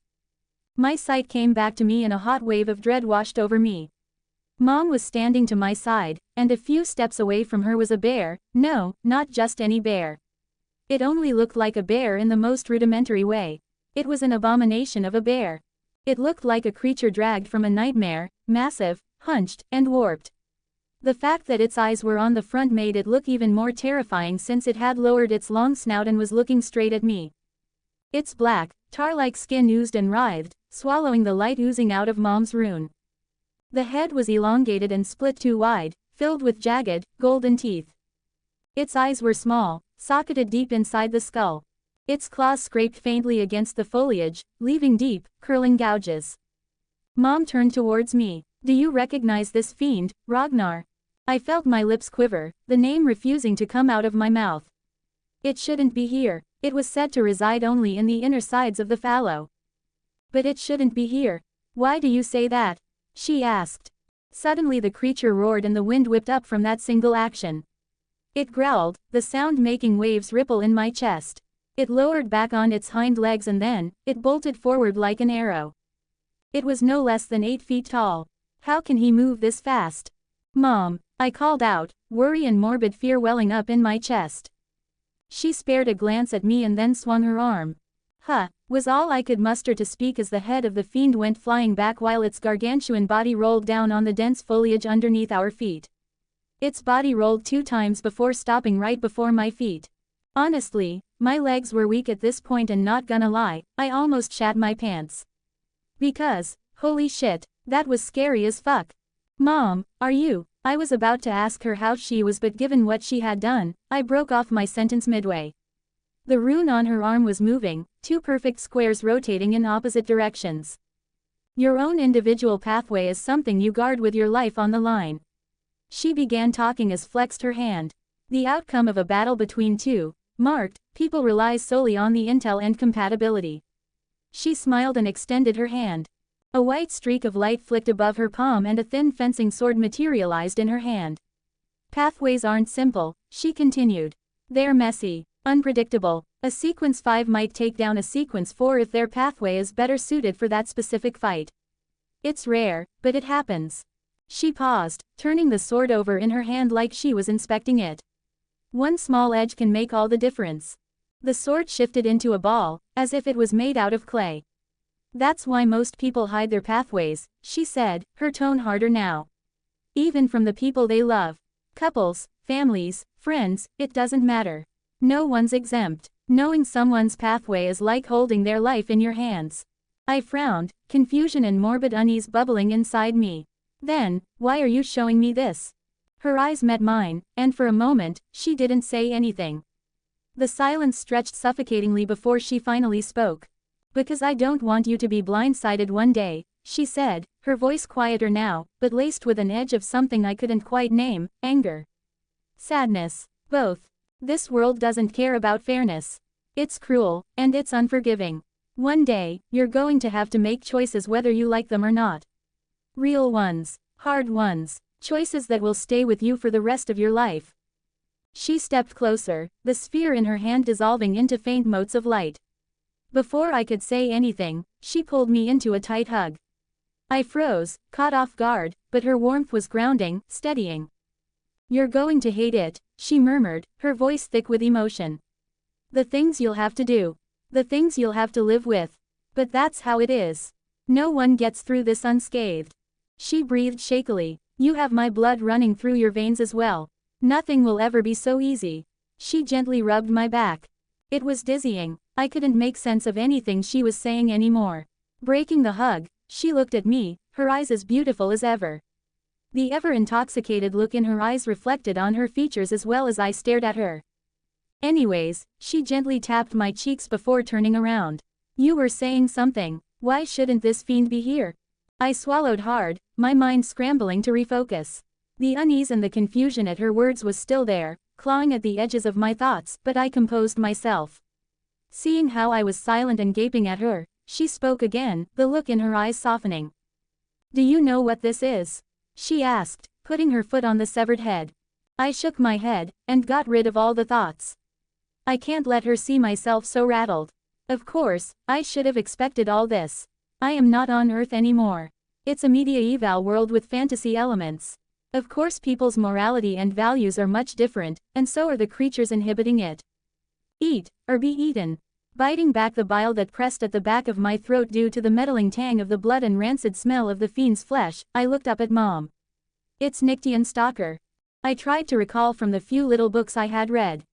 [SPEAKER 1] My sight came back to me and a hot wave of dread washed over me. Mom was standing to my side, and a few steps away from her was a bear. No, not just any bear. It only looked like a bear in the most rudimentary way. It was an abomination of a bear. It looked like a creature dragged from a nightmare, massive, hunched, and warped. The fact that its eyes were on the front made it look even more terrifying, since it had lowered its long snout and was looking straight at me. Its black, tar-like skin oozed and writhed, swallowing the light oozing out of Mom's rune. The head was elongated and split too wide, filled with jagged, golden teeth. Its eyes were small, socketed deep inside the skull. Its claws scraped faintly against the foliage, leaving deep, curling gouges. Mom turned towards me. Do you recognize this fiend, Ragnar? I felt my lips quiver, the name refusing to come out of my mouth. It shouldn't be here. It was said to reside only in the inner sides of the fallow. But it shouldn't be here. Why do you say that? She asked. Suddenly the creature roared and the wind whipped up from that single action. It growled, the sound making waves ripple in my chest. It lowered back on its hind legs and then, it bolted forward like an arrow. It was no less than 8 feet tall. How can he move this fast? Mom, I called out, worry and morbid fear welling up in my chest. She spared a glance at me and then swung her arm. Huh, was all I could muster to speak as the head of the fiend went flying back while its gargantuan body rolled down on the dense foliage underneath our feet. Its body rolled 2 times before stopping right before my feet. Honestly, my legs were weak at this point, and not gonna lie, I almost shat my pants. Because, holy shit, that was scary as fuck. Mom, are you? I was about to ask her how she was, but given what she had done, I broke off my sentence midway. The rune on her arm was moving, 2 perfect squares rotating in opposite directions. Your own individual pathway is something you guard with your life on the line. She began talking as flexed her hand. The outcome of a battle between 2 marked people relies solely on the intel and compatibility. She smiled and extended her hand. A white streak of light flicked above her palm and a thin fencing sword materialized in her hand. Pathways aren't simple, she continued. They're messy, unpredictable. A sequence 5 might take down a sequence 4 if their pathway is better suited for that specific fight. It's rare, but it happens. She paused, turning the sword over in her hand like she was inspecting it. One small edge can make all the difference. The sword shifted into a ball, as if it was made out of clay. That's why most people hide their pathways, she said, her tone harder now. Even from the people they love. Couples, families, friends, it doesn't matter. No one's exempt. Knowing someone's pathway is like holding their life in your hands. I frowned, confusion and morbid unease bubbling inside me. Then, why are you showing me this? Her eyes met mine, and for a moment, she didn't say anything. The silence stretched suffocatingly before she finally spoke. Because I don't want you to be blindsided one day, she said, her voice quieter now, but laced with an edge of something I couldn't quite name, anger. Sadness. Both. This world doesn't care about fairness. It's cruel, and it's unforgiving. One day, you're going to have to make choices whether you like them or not. Real ones. Hard ones. Choices that will stay with you for the rest of your life. She stepped closer, the sphere in her hand dissolving into faint motes of light. Before I could say anything, she pulled me into a tight hug. I froze, caught off guard, but her warmth was grounding, steadying. You're going to hate it, she murmured, her voice thick with emotion. The things you'll have to do. The things you'll have to live with. But that's how it is. No one gets through this unscathed. She breathed shakily. You have my blood running through your veins as well. Nothing will ever be so easy. She gently rubbed my back. It was dizzying. I couldn't make sense of anything she was saying anymore. Breaking the hug, she looked at me, her eyes as beautiful as ever. The ever-intoxicated look in her eyes reflected on her features as well as I stared at her. Anyways, she gently tapped my cheeks before turning around. You were saying something. Why shouldn't this fiend be here? I swallowed hard, my mind scrambling to refocus. The unease and the confusion at her words was still there, clawing at the edges of my thoughts, but I composed myself. Seeing how I was silent and gaping at her, she spoke again, the look in her eyes softening. Do you know what this is? She asked, putting her foot on the severed head. I shook my head, and got rid of all the thoughts. I can't let her see myself so rattled. Of course, I should have expected all this. I am not on Earth anymore. It's a medieval world with fantasy elements. Of course people's morality and values are much different, and so are the creatures inhibiting it. Eat, or be eaten. Biting back the bile that pressed at the back of my throat due to the meddling tang of the blood and rancid smell of the fiend's flesh, I looked up at Mom. It's Nyctian stalker. I tried to recall from the few little books I had read.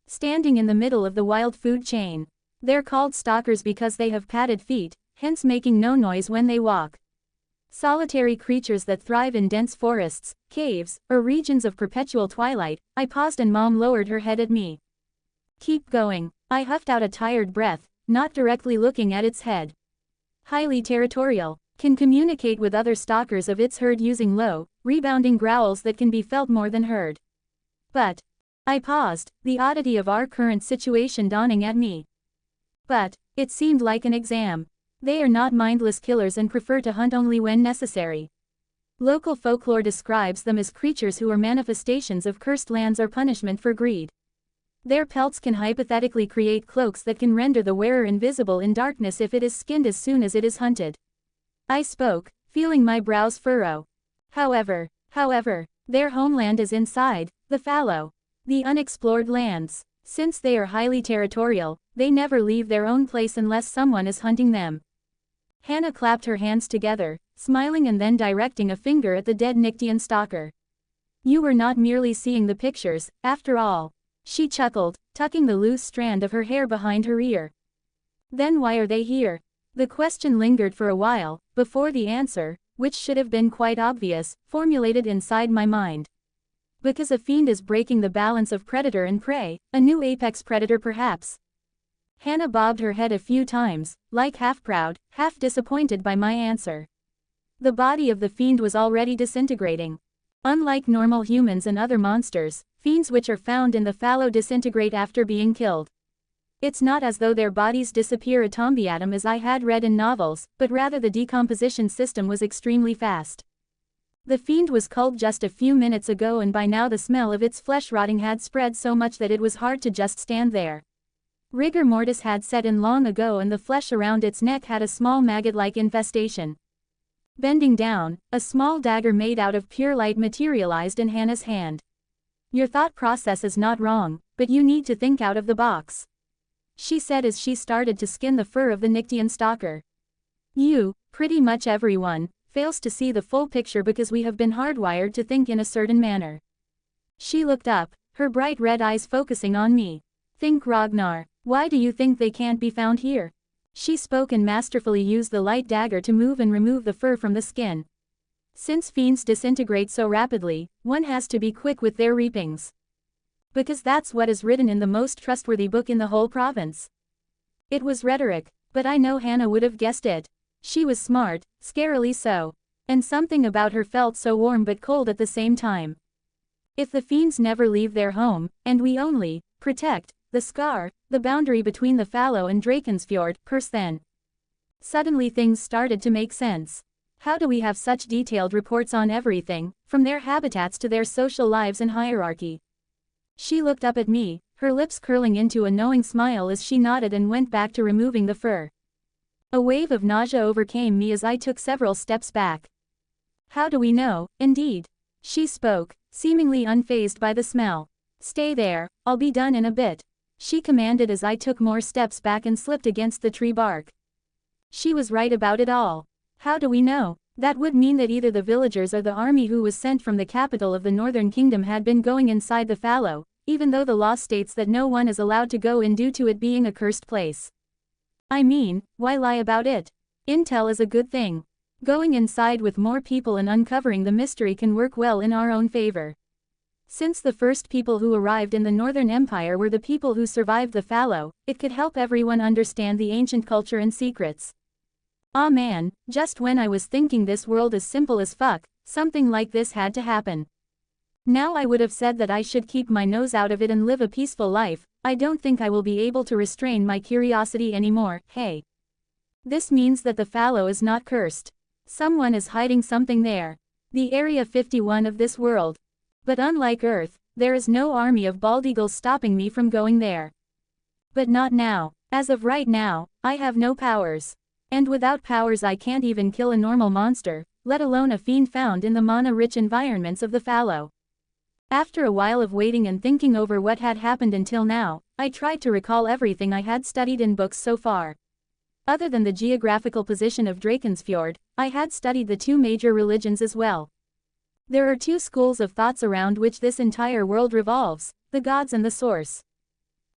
[SPEAKER 1] Standing in the middle of the wild food chain. They're called stalkers because they have padded feet, hence making no noise when they walk. Solitary creatures that thrive in dense forests, caves, or regions of perpetual twilight. I paused and Mom lowered her head at me. Keep going. I huffed out a tired breath, not directly looking at its head. Highly territorial. Can communicate with other stalkers of its herd using low, rebounding growls that can be felt more than heard. But. I paused, the oddity of our current situation dawning at me. But, it seemed like an exam. They are not mindless killers and prefer to hunt only when necessary. Local folklore describes them as creatures who are manifestations of cursed lands or punishment for greed. Their pelts can hypothetically create cloaks that can render the wearer invisible in darkness if it is skinned as soon as it is hunted. I spoke, feeling my brows furrow. However, their homeland is inside, the fallow. The unexplored lands. Since they are highly territorial, they never leave their own place unless someone is hunting them. Hannah clapped her hands together, smiling and then directing a finger at the dead Nyctian stalker. You were not merely seeing the pictures, after all. She chuckled, tucking the loose strand of her hair behind her ear. Then why are they here? The question lingered for a while, before the answer, which should have been quite obvious, formulated inside my mind. Because a fiend is breaking the balance of predator and prey, a new apex predator perhaps. Hannah bobbed her head a few times, like half proud, half disappointed by my answer. The body of the fiend was already disintegrating. Unlike normal humans and other monsters, fiends which are found in the fallow disintegrate after being killed. It's not as though their bodies disappear atom as I had read in novels, but rather the decomposition system was extremely fast. The fiend was culled just a few minutes ago and by now the smell of its flesh rotting had spread so much that it was hard to just stand there. Rigor mortis had set in long ago and the flesh around its neck had a small maggot-like infestation. Bending down, a small dagger made out of pure light materialized in Hannah's hand. Your thought process is not wrong, but you need to think out of the box. She said as she started to skin the fur of the Nyctian stalker. You, pretty much everyone, fails to see the full picture because we have been hardwired to think in a certain manner. She looked up, her bright red eyes focusing on me. Think Ragnar, why do you think they can't be found here? She spoke and masterfully used the light dagger to move and remove the fur from the skin. Since fiends disintegrate so rapidly, one has to be quick with their reapings. Because that's what is written in the most trustworthy book in the whole province. It was rhetoric, but I know Hannah would have guessed it. She was smart, scarily so. And something about her felt so warm but cold at the same time. If the fiends never leave their home, and we only protect the scar, the boundary between the fallow and Drakensfjord, curse then. Suddenly things started to make sense. How do we have such detailed reports on everything, from their habitats to their social lives and hierarchy? She looked up at me, her lips curling into a knowing smile as she nodded and went back to removing the fur. A wave of nausea overcame me as I took several steps back. How do we know, indeed? She spoke, seemingly unfazed by the smell. Stay there, I'll be done in a bit. She commanded as I took more steps back and slipped against the tree bark. She was right about it all. How do we know? That would mean that either the villagers or the army who was sent from the capital of the Northern Kingdom had been going inside the fallow, even though the law states that no one is allowed to go in due to it being a cursed place. I mean, why lie about it? Intel is a good thing. Going inside with more people and uncovering the mystery can work well in our own favor. Since the first people who arrived in the Northern Empire were the people who survived the fallow, it could help everyone understand the ancient culture and secrets. Ah man, just when I was thinking this world is simple as fuck, something like this had to happen. Now I would have said that I should keep my nose out of it and live a peaceful life. I don't think I will be able to restrain my curiosity anymore. Hey. This means that the fallow is not cursed. Someone is hiding something there. The Area 51 of this world. But unlike Earth, there is no army of bald eagles stopping me from going there. But not now. As of right now, I have no powers. And without powers I can't even kill a normal monster, let alone a fiend found in the mana-rich environments of the fallow. After a while of waiting and thinking over what had happened until now, I tried to recall everything I had studied in books so far. Other than the geographical position of Drakensfjord, I had studied the two major religions as well. There are two schools of thoughts around which this entire world revolves, the gods and the source.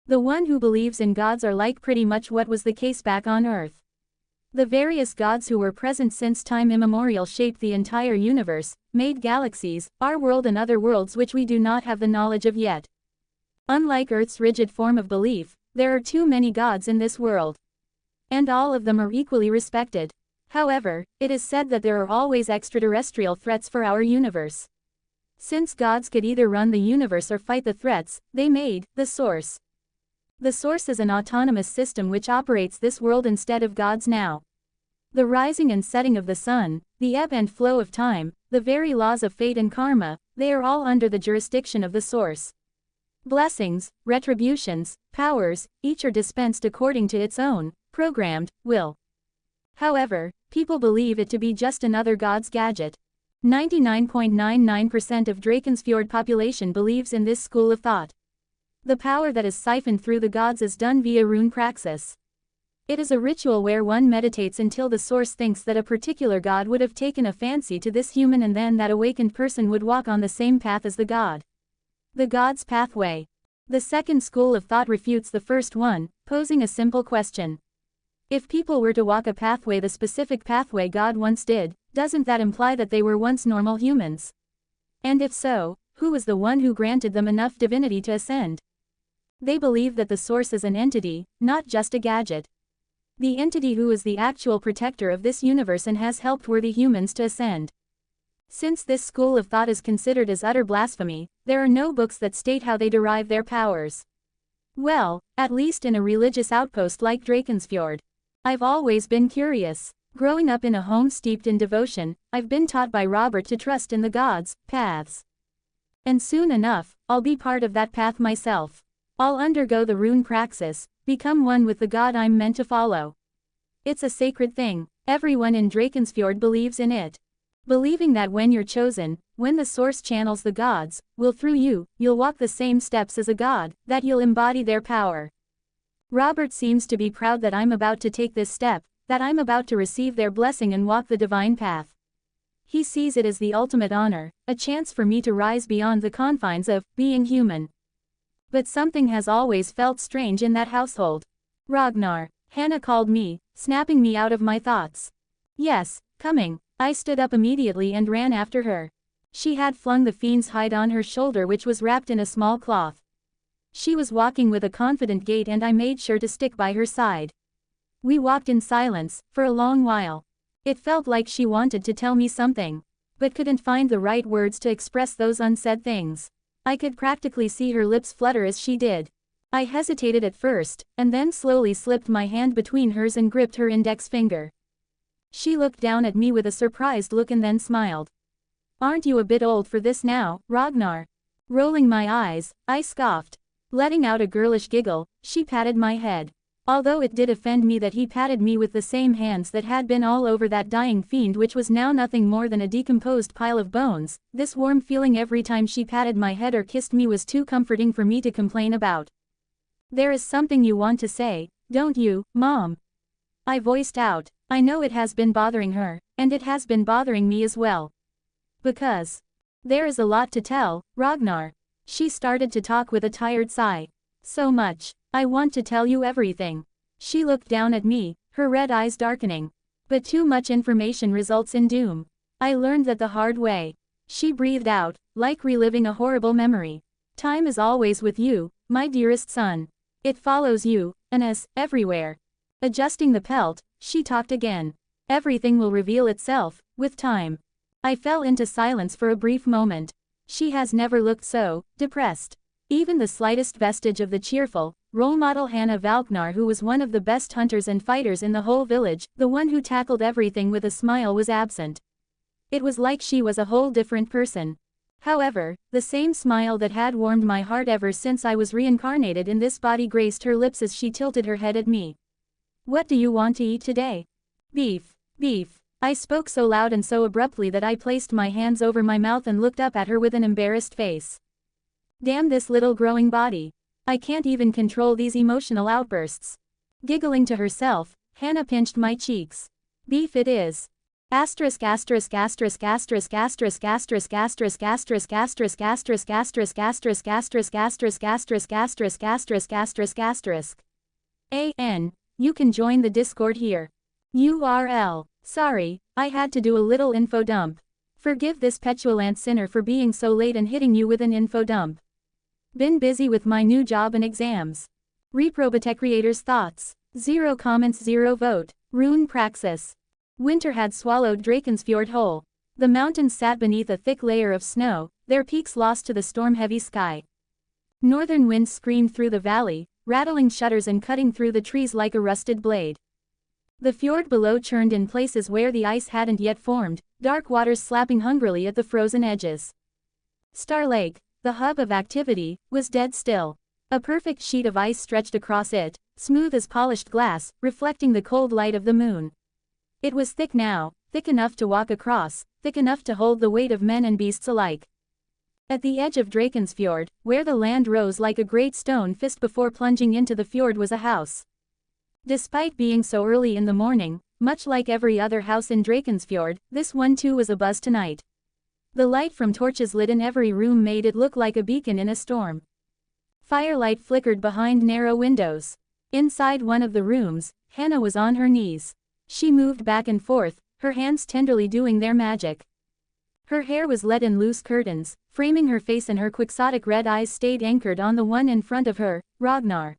[SPEAKER 1] The one who believes in gods are like pretty much what was the case back on Earth. The various gods who were present since time immemorial shaped the entire universe, made galaxies, our world and other worlds which we do not have the knowledge of yet. Unlike Earth's rigid form of belief, there are too many gods in this world. And all of them are equally respected. However, it is said that there are always extraterrestrial threats for our universe. Since gods could either run the universe or fight the threats, they made the source. The source is an autonomous system which operates this world instead of gods now. The rising and setting of the sun, the ebb and flow of time, the very laws of fate and karma, they are all under the jurisdiction of the source. Blessings, retributions, powers, each are dispensed according to its own, programmed, will. However, people believe it to be just another god's gadget. 99.99% of Drakensfjord population believes in this school of thought. The power that is siphoned through the gods is done via rune praxis. It is a ritual where one meditates until the source thinks that a particular god would have taken a fancy to this human, and then that awakened person would walk on the same path as the god. The god's pathway. The second school of thought refutes the first one, posing a simple question. If people were to walk a pathway, the specific pathway God once did, doesn't that imply that they were once normal humans? And if so, who was the one who granted them enough divinity to ascend? They believe that the source is an entity, not just a gadget. The entity who is the actual protector of this universe and has helped worthy humans to ascend. Since this school of thought is considered as utter blasphemy, there are no books that state how they derive their powers. Well, at least in a religious outpost like Drakensfjord. I've always been curious. Growing up in a home steeped in devotion, I've been taught by Robert to trust in the gods' paths. And soon enough, I'll be part of that path myself. I'll undergo the rune praxis, become one with the god I'm meant to follow. It's a sacred thing. Everyone in Drakensfjord believes in it. Believing that when you're chosen, when the source channels the gods, will through you, you'll walk the same steps as a god, that you'll embody their power. Robert seems to be proud that I'm about to take this step, that I'm about to receive their blessing and walk the divine path. He sees it as the ultimate honor, a chance for me to rise beyond the confines of being human. But something has always felt strange in that household. Ragnar, Hannah called me, snapping me out of my thoughts. Yes, coming. I stood up immediately and ran after her. She had flung the fiend's hide on her shoulder, which was wrapped in a small cloth. She was walking with a confident gait and I made sure to stick by her side. We walked in silence, for a long while. It felt like she wanted to tell me something, but couldn't find the right words to express those unsaid things. I could practically see her lips flutter as she did. I hesitated at first, and then slowly slipped my hand between hers and gripped her index finger. She looked down at me with a surprised look and then smiled. "Aren't you a bit old for this now, Ragnar?" Rolling my eyes, I scoffed. Letting out a girlish giggle, she patted my head. Although it did offend me that he patted me with the same hands that had been all over that dying fiend, which was now nothing more than a decomposed pile of bones, this warm feeling every time she patted my head or kissed me was too comforting for me to complain about. "There is something you want to say, don't you, Mom?" I voiced out. I know it has been bothering her, and it has been bothering me as well. Because there is a lot to tell, Ragnar. She started to talk with a tired sigh. "So much. I want to tell you everything." She looked down at me, her red eyes darkening. "But too much information results in doom. I learned that the hard way." She breathed out, like reliving a horrible memory. "Time is always with you, my dearest son. It follows you, and us, everywhere." Adjusting the pelt, she talked again. "Everything will reveal itself, with time." I fell into silence for a brief moment. She has never looked so depressed. Even the slightest vestige of the cheerful, role model Hannah Valknar, who was one of the best hunters and fighters in the whole village, the one who tackled everything with a smile, was absent. It was like she was a whole different person. However, the same smile that had warmed my heart ever since I was reincarnated in this body graced her lips as she tilted her head at me. "What do you want to eat today?" "Beef. Beef." I spoke so loud and so abruptly that I placed my hands over my mouth and looked up at her with an embarrassed face. Damn this little growing body. I can't even control these emotional outbursts. Giggling to herself, Hannah pinched my cheeks. "Beef it is." Asterisk asterisk asterisk asterisk asterisk asterisk asterisk asterisk asterisk asterisk asterisk asterisk asterisk asterisk asterisk asterisk asterisk asterisk asterisk. AN. You can join the Discord here. URL. Sorry, I had to do a little info dump. Forgive this petulant sinner for being so late and hitting you with an info dump. Been busy with my new job and exams. Reprobate creators' thoughts. 0 comments 0 vote. Rune Praxis. Winter had swallowed Drakensfjord whole. The mountains sat beneath a thick layer of snow, their peaks lost to the storm-heavy sky. Northern winds screamed through the valley, rattling shutters and cutting through the trees like a rusted blade. The fjord below churned in places where the ice hadn't yet formed, dark waters slapping hungrily at the frozen edges. Star Lake, the hub of activity, was dead still. A perfect sheet of ice stretched across it, smooth as polished glass, reflecting the cold light of the moon. It was thick now, thick enough to walk across, thick enough to hold the weight of men and beasts alike. At the edge of Drakensfjord, where the land rose like a great stone fist before plunging into the fjord, was a house. Despite being so early in the morning, much like every other house in Drakensfjord, this one too was abuzz tonight. The light from torches lit in every room made it look like a beacon in a storm. Firelight flickered behind narrow windows. Inside one of the rooms, Hannah was on her knees. She moved back and forth, her hands tenderly doing their magic. Her hair was let in loose curtains, framing her face, and her quixotic red eyes stayed anchored on the one in front of her, Ragnar.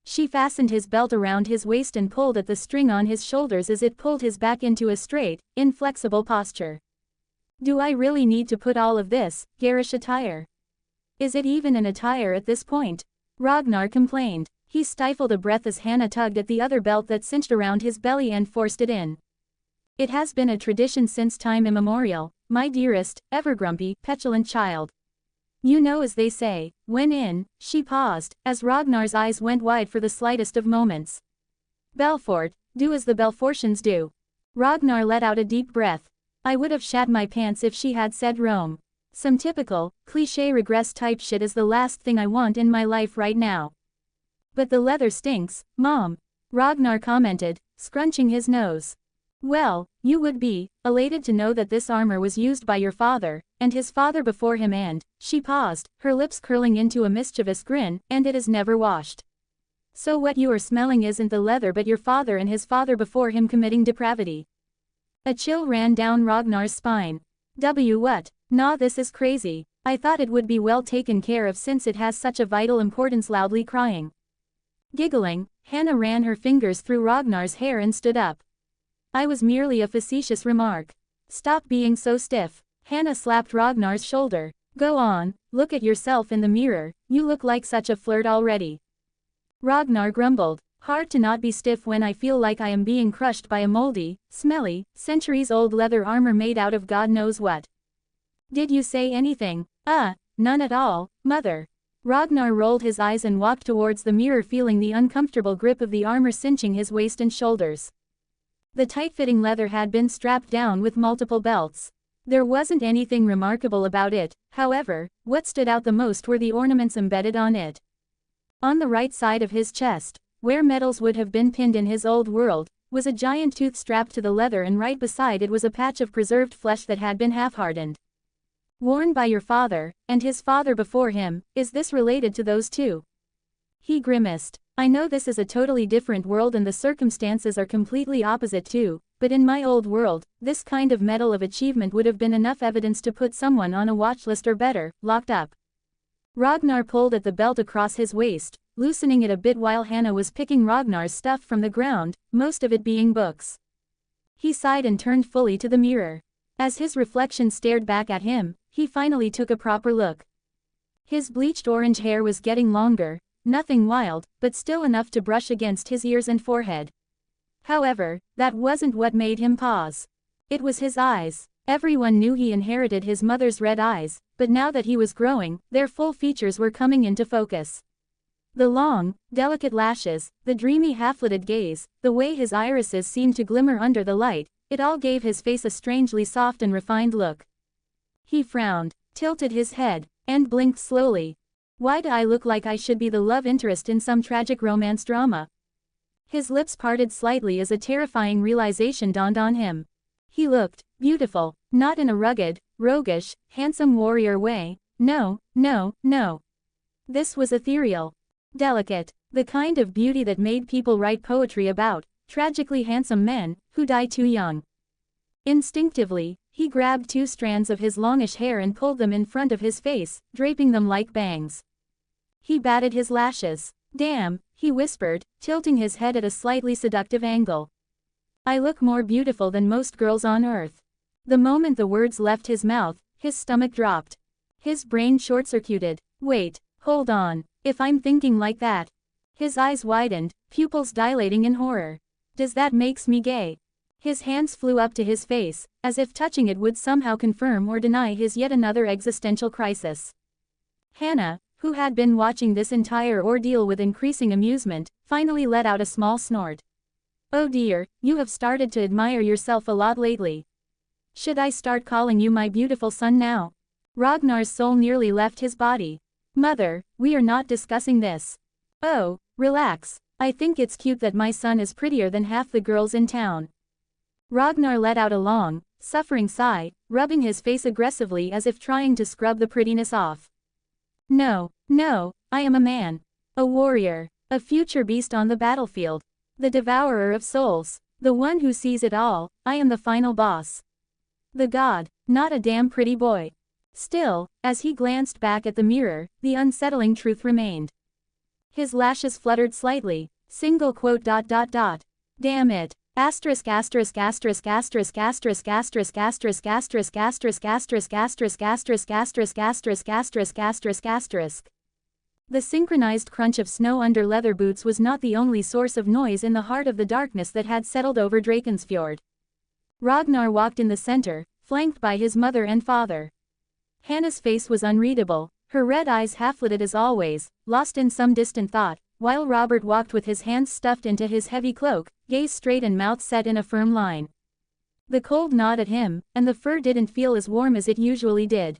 [SPEAKER 1] She fastened his belt around his waist and pulled at the string on his shoulders as it pulled his back into a straight, inflexible posture. Do I really need to put all of this garish attire? Is it even an attire at this point? Ragnar complained. He stifled a breath as Hannah tugged at the other belt that cinched around his belly and forced it in. It has been a tradition since time immemorial, my dearest, ever-grumpy, petulant child. You know, as they say, when in. She paused, as Ragnar's eyes went wide for the slightest of moments. Belfort, do as the Belfortians do. Ragnar let out a deep breath. I would have shat my pants if she had said Rome. Some typical, cliché regress type shit is the last thing I want in my life right now. But the leather stinks, Mom, Ragnar commented, scrunching his nose. Well, you would be elated to know that this armor was used by your father, and his father before him, and, she paused, her lips curling into a mischievous grin, and it is never washed. So what you are smelling isn't the leather but your father and his father before him committing depravity. A chill ran down Ragnar's spine. What? Nah, this is crazy. I thought it would be well taken care of since it has such a vital importance. Loudly crying. Giggling, Hannah ran her fingers through Ragnar's hair and stood up. I was merely a facetious remark. Stop being so stiff. Hannah slapped Ragnar's shoulder. Go on, look at yourself in the mirror, you look like such a flirt already. Ragnar grumbled. Hard to not be stiff when I feel like I am being crushed by a moldy, smelly, centuries-old leather armor made out of God knows what. Did you say anything? None at all, mother. Ragnar rolled his eyes and walked towards the mirror, feeling the uncomfortable grip of the armor cinching his waist and shoulders. The tight-fitting leather had been strapped down with multiple belts. There wasn't anything remarkable about it, however. What stood out the most were the ornaments embedded on it. On the right side of his chest, where medals would have been pinned in his old world, was a giant tooth strapped to the leather, and right beside it was a patch of preserved flesh that had been half-hardened. Worn by your father, and his father before him, is this related to those two? He grimaced. I know this is a totally different world and the circumstances are completely opposite too, but in my old world, this kind of medal of achievement would have been enough evidence to put someone on a watch list or better, locked up. Ragnar pulled at the belt across his waist, loosening it a bit while Hannah was picking Ragnar's stuff from the ground, most of it being books. He sighed and turned fully to the mirror. As his reflection stared back at him, he finally took a proper look. His bleached orange hair was getting longer, nothing wild, but still enough to brush against his ears and forehead. However, that wasn't what made him pause. It was his eyes. Everyone knew he inherited his mother's red eyes, but now that he was growing, their full features were coming into focus. The long, delicate lashes, the dreamy half-lidded gaze, the way his irises seemed to glimmer under the light, it all gave his face a strangely soft and refined look. He frowned, tilted his head, and blinked slowly. Why do I look like I should be the love interest in some tragic romance drama? His lips parted slightly as a terrifying realization dawned on him. He looked beautiful, not in a rugged, roguish, handsome warrior way. No. This was ethereal. Delicate. The kind of beauty that made people write poetry about, tragically handsome men, who die too young. Instinctively, he grabbed 2 strands of his longish hair and pulled them in front of his face, draping them like bangs. He batted his lashes. Damn, he whispered, tilting his head at a slightly seductive angle. I look more beautiful than most girls on earth. The moment the words left his mouth, his stomach dropped. His brain short-circuited. Wait, hold on, if I'm thinking like that. His eyes widened, pupils dilating in horror. Does that makes me gay? His hands flew up to his face, as if touching it would somehow confirm or deny his yet another existential crisis. Hannah, who had been watching this entire ordeal with increasing amusement, finally let out a small snort. Oh dear, you have started to admire yourself a lot lately. Should I start calling you my beautiful son now? Ragnar's soul nearly left his body. Mother, we are not discussing this. Oh, relax. I think it's cute that my son is prettier than half the girls in town. Ragnar let out a long, suffering sigh, rubbing his face aggressively as if trying to scrub the prettiness off. No, I am a man. A warrior. A future beast on the battlefield. The devourer of souls. The one who sees it all. I am the final boss. The god, not a damn pretty boy. Still, as he glanced back at the mirror, the unsettling truth remained. His lashes fluttered slightly. Single quote ... Damn it. Asterisk asterisk asterisk asterisk asterisk asterisk asterisk asterisk asterisk asterisk asterisk asterisk asterisk asterisk asterisk asterisk asterisk. The synchronized crunch of snow under leather boots was not the only source of noise in the heart of the darkness that had settled over Drakensfjord. Ragnar walked in the center, flanked by his mother and father. Hannah's face was unreadable, her red eyes half-lidded as always, lost in some distant thought, while Robert walked with his hands stuffed into his heavy cloak, gaze straight and mouth set in a firm line. The cold gnawed at him, and the fur didn't feel as warm as it usually did.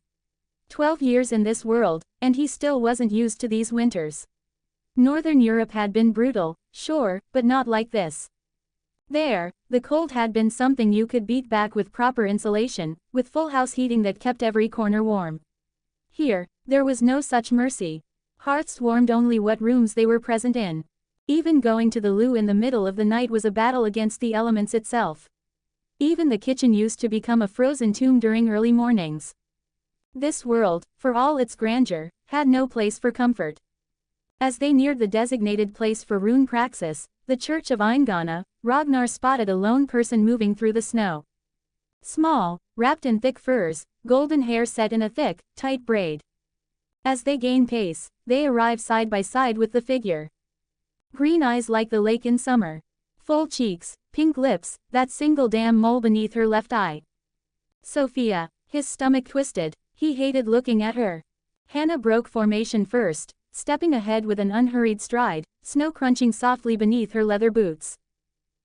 [SPEAKER 1] 12 years in this world, and he still wasn't used to these winters. Northern Europe had been brutal, sure, but not like this. There, the cold had been something you could beat back with proper insulation, with full house heating that kept every corner warm. Here, there was no such mercy. Hearths warmed only what rooms they were present in. Even going to the loo in the middle of the night was a battle against the elements itself. Even the kitchen used to become a frozen tomb during early mornings. This world, for all its grandeur, had no place for comfort. As they neared the designated place for rune praxis, the church of Eingana, Ragnar spotted a lone person moving through the snow. Small, wrapped in thick furs, golden hair set in a thick, tight braid. As they gained pace, they arrived side by side with the figure. Green eyes like the lake in summer. Full cheeks, pink lips, that single damn mole beneath her left eye. Sophia. His stomach twisted. He hated looking at her. Hannah broke formation first, stepping ahead with an unhurried stride, snow crunching softly beneath her leather boots.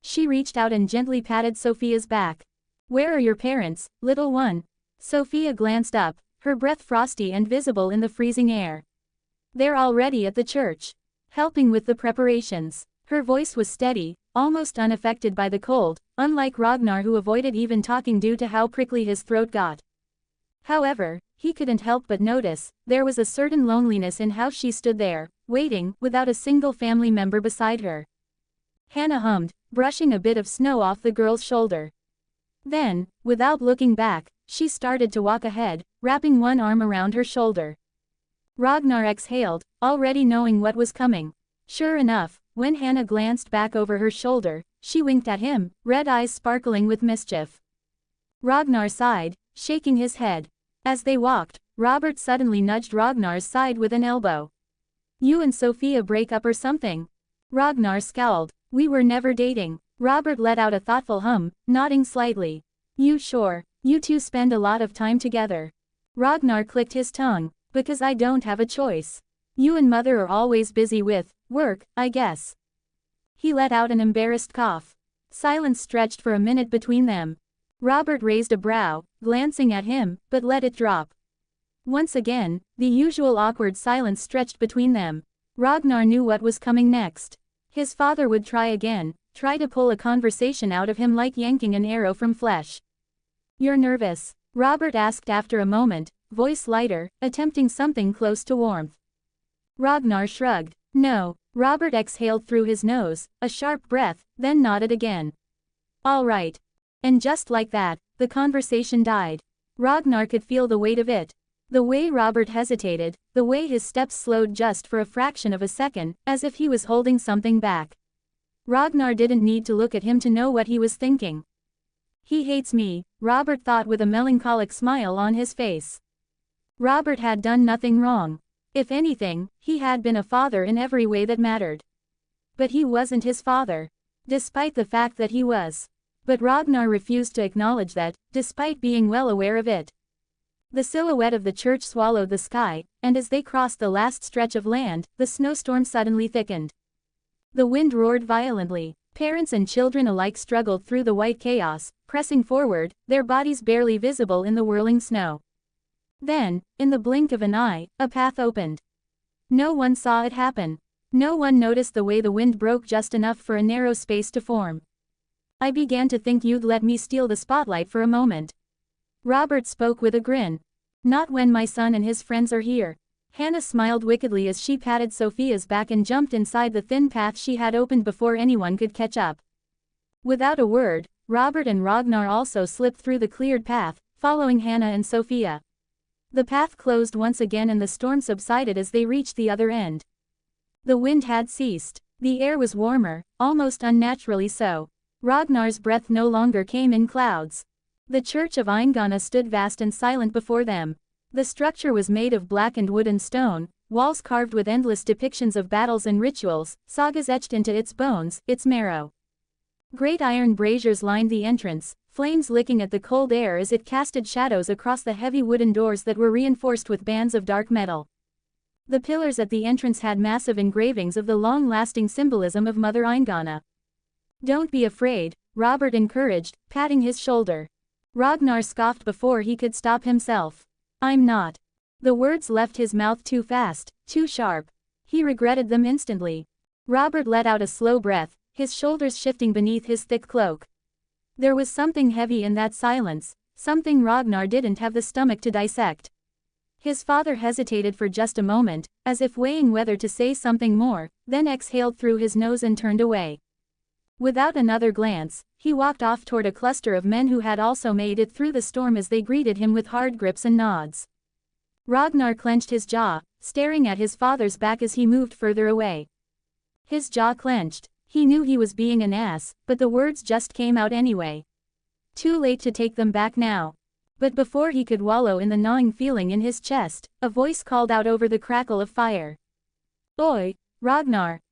[SPEAKER 1] She reached out and gently patted Sophia's back. "Where are your parents, little one?" Sophia glanced up, her breath frosty and visible in the freezing air. "They're already at the church, helping with the preparations." Her voice was steady, almost unaffected by the cold, unlike Ragnar, who avoided even talking due to how prickly his throat got. However, he couldn't help but notice, there was a certain loneliness in how she stood there, waiting, without a single family member beside her. Hannah hummed, brushing a bit of snow off the girl's shoulder. Then, without looking back, she started to walk ahead, wrapping one arm around her shoulder. Ragnar exhaled, already knowing what was coming. Sure enough, when Hannah glanced back over her shoulder, she winked at him, red eyes sparkling with mischief. Ragnar sighed, shaking his head. As they walked, Robert suddenly nudged Ragnar's side with an elbow. "You and Sophia break up or something?" Ragnar scowled. "We were never dating." Robert let out a thoughtful hum, nodding slightly. "You sure? You two spend a lot of time together." Ragnar clicked his tongue. "Because I don't have a choice. You and Mother are always busy with work, I guess." He let out an embarrassed cough. Silence stretched for a minute between them. Robert raised a brow, glancing at him, but let it drop. Once again, the usual awkward silence stretched between them. Ragnar knew what was coming next. His father would try again, try to pull a conversation out of him like yanking an arrow from flesh. "You're nervous?" Robert asked after a moment, voice lighter, attempting something close to warmth. Ragnar shrugged. "No." Robert exhaled through his nose, a sharp breath, then nodded again. "All right." And just like that, the conversation died. Ragnar could feel the weight of it. The way Robert hesitated, the way his steps slowed just for a fraction of a second, as if he was holding something back. Ragnar didn't need to look at him to know what he was thinking. "He hates me," Robert thought with a melancholic smile on his face. Robert had done nothing wrong. If anything, he had been a father in every way that mattered. But he wasn't his father. Despite the fact that he was. But Ragnar refused to acknowledge that, despite being well aware of it. The silhouette of the church swallowed the sky, and as they crossed the last stretch of land, the snowstorm suddenly thickened. The wind roared violently. Parents and children alike struggled through the white chaos, pressing forward, their bodies barely visible in the whirling snow. Then, in the blink of an eye, a path opened. No one saw it happen. No one noticed the way the wind broke just enough for a narrow space to form. "I began to think you'd let me steal the spotlight for a moment." Robert spoke with a grin. "Not when my son and his friends are here." Hannah smiled wickedly as she patted Sophia's back and jumped inside the thin path she had opened before anyone could catch up. Without a word, Robert and Ragnar also slipped through the cleared path, following Hannah and Sophia. The path closed once again and the storm subsided as they reached the other end. The wind had ceased. The air was warmer, almost unnaturally so. Ragnar's breath no longer came in clouds. The church of Eingana stood vast and silent before them. The structure was made of blackened wood and stone, walls carved with endless depictions of battles and rituals, sagas etched into its bones, its marrow. Great iron braziers lined the entrance, flames licking at the cold air as it casted shadows across the heavy wooden doors that were reinforced with bands of dark metal. The pillars at the entrance had massive engravings of the long-lasting symbolism of Mother Eingana. "Don't be afraid," Robert encouraged, patting his shoulder. Ragnar scoffed before he could stop himself. "I'm not." The words left his mouth too fast, too sharp. He regretted them instantly. Robert let out a slow breath, his shoulders shifting beneath his thick cloak. There was something heavy in that silence, something Ragnar didn't have the stomach to dissect. His father hesitated for just a moment, as if weighing whether to say something more, then exhaled through his nose and turned away. Without another glance, he walked off toward a cluster of men who had also made it through the storm as they greeted him with hard grips and nods. Ragnar clenched his jaw, staring at his father's back as he moved further away. His jaw clenched. He knew he was being an ass, but the words just came out anyway. Too late to take them back now. But before he could wallow in the gnawing feeling in his chest, a voice called out over the crackle of fire. "Oi, Ragnar,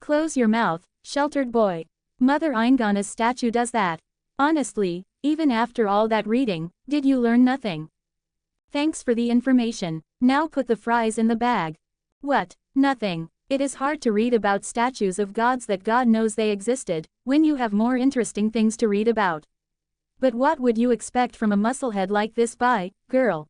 [SPEAKER 1] Close your mouth, sheltered boy. Mother Eingana's statue does that. Honestly, even after all that reading, did you learn nothing? Thanks for the information. Now put the fries in the bag. What? Nothing. It is hard to read about statues of gods that God knows they existed, when you have more interesting things to read about. But what would you expect from a musclehead like this girl?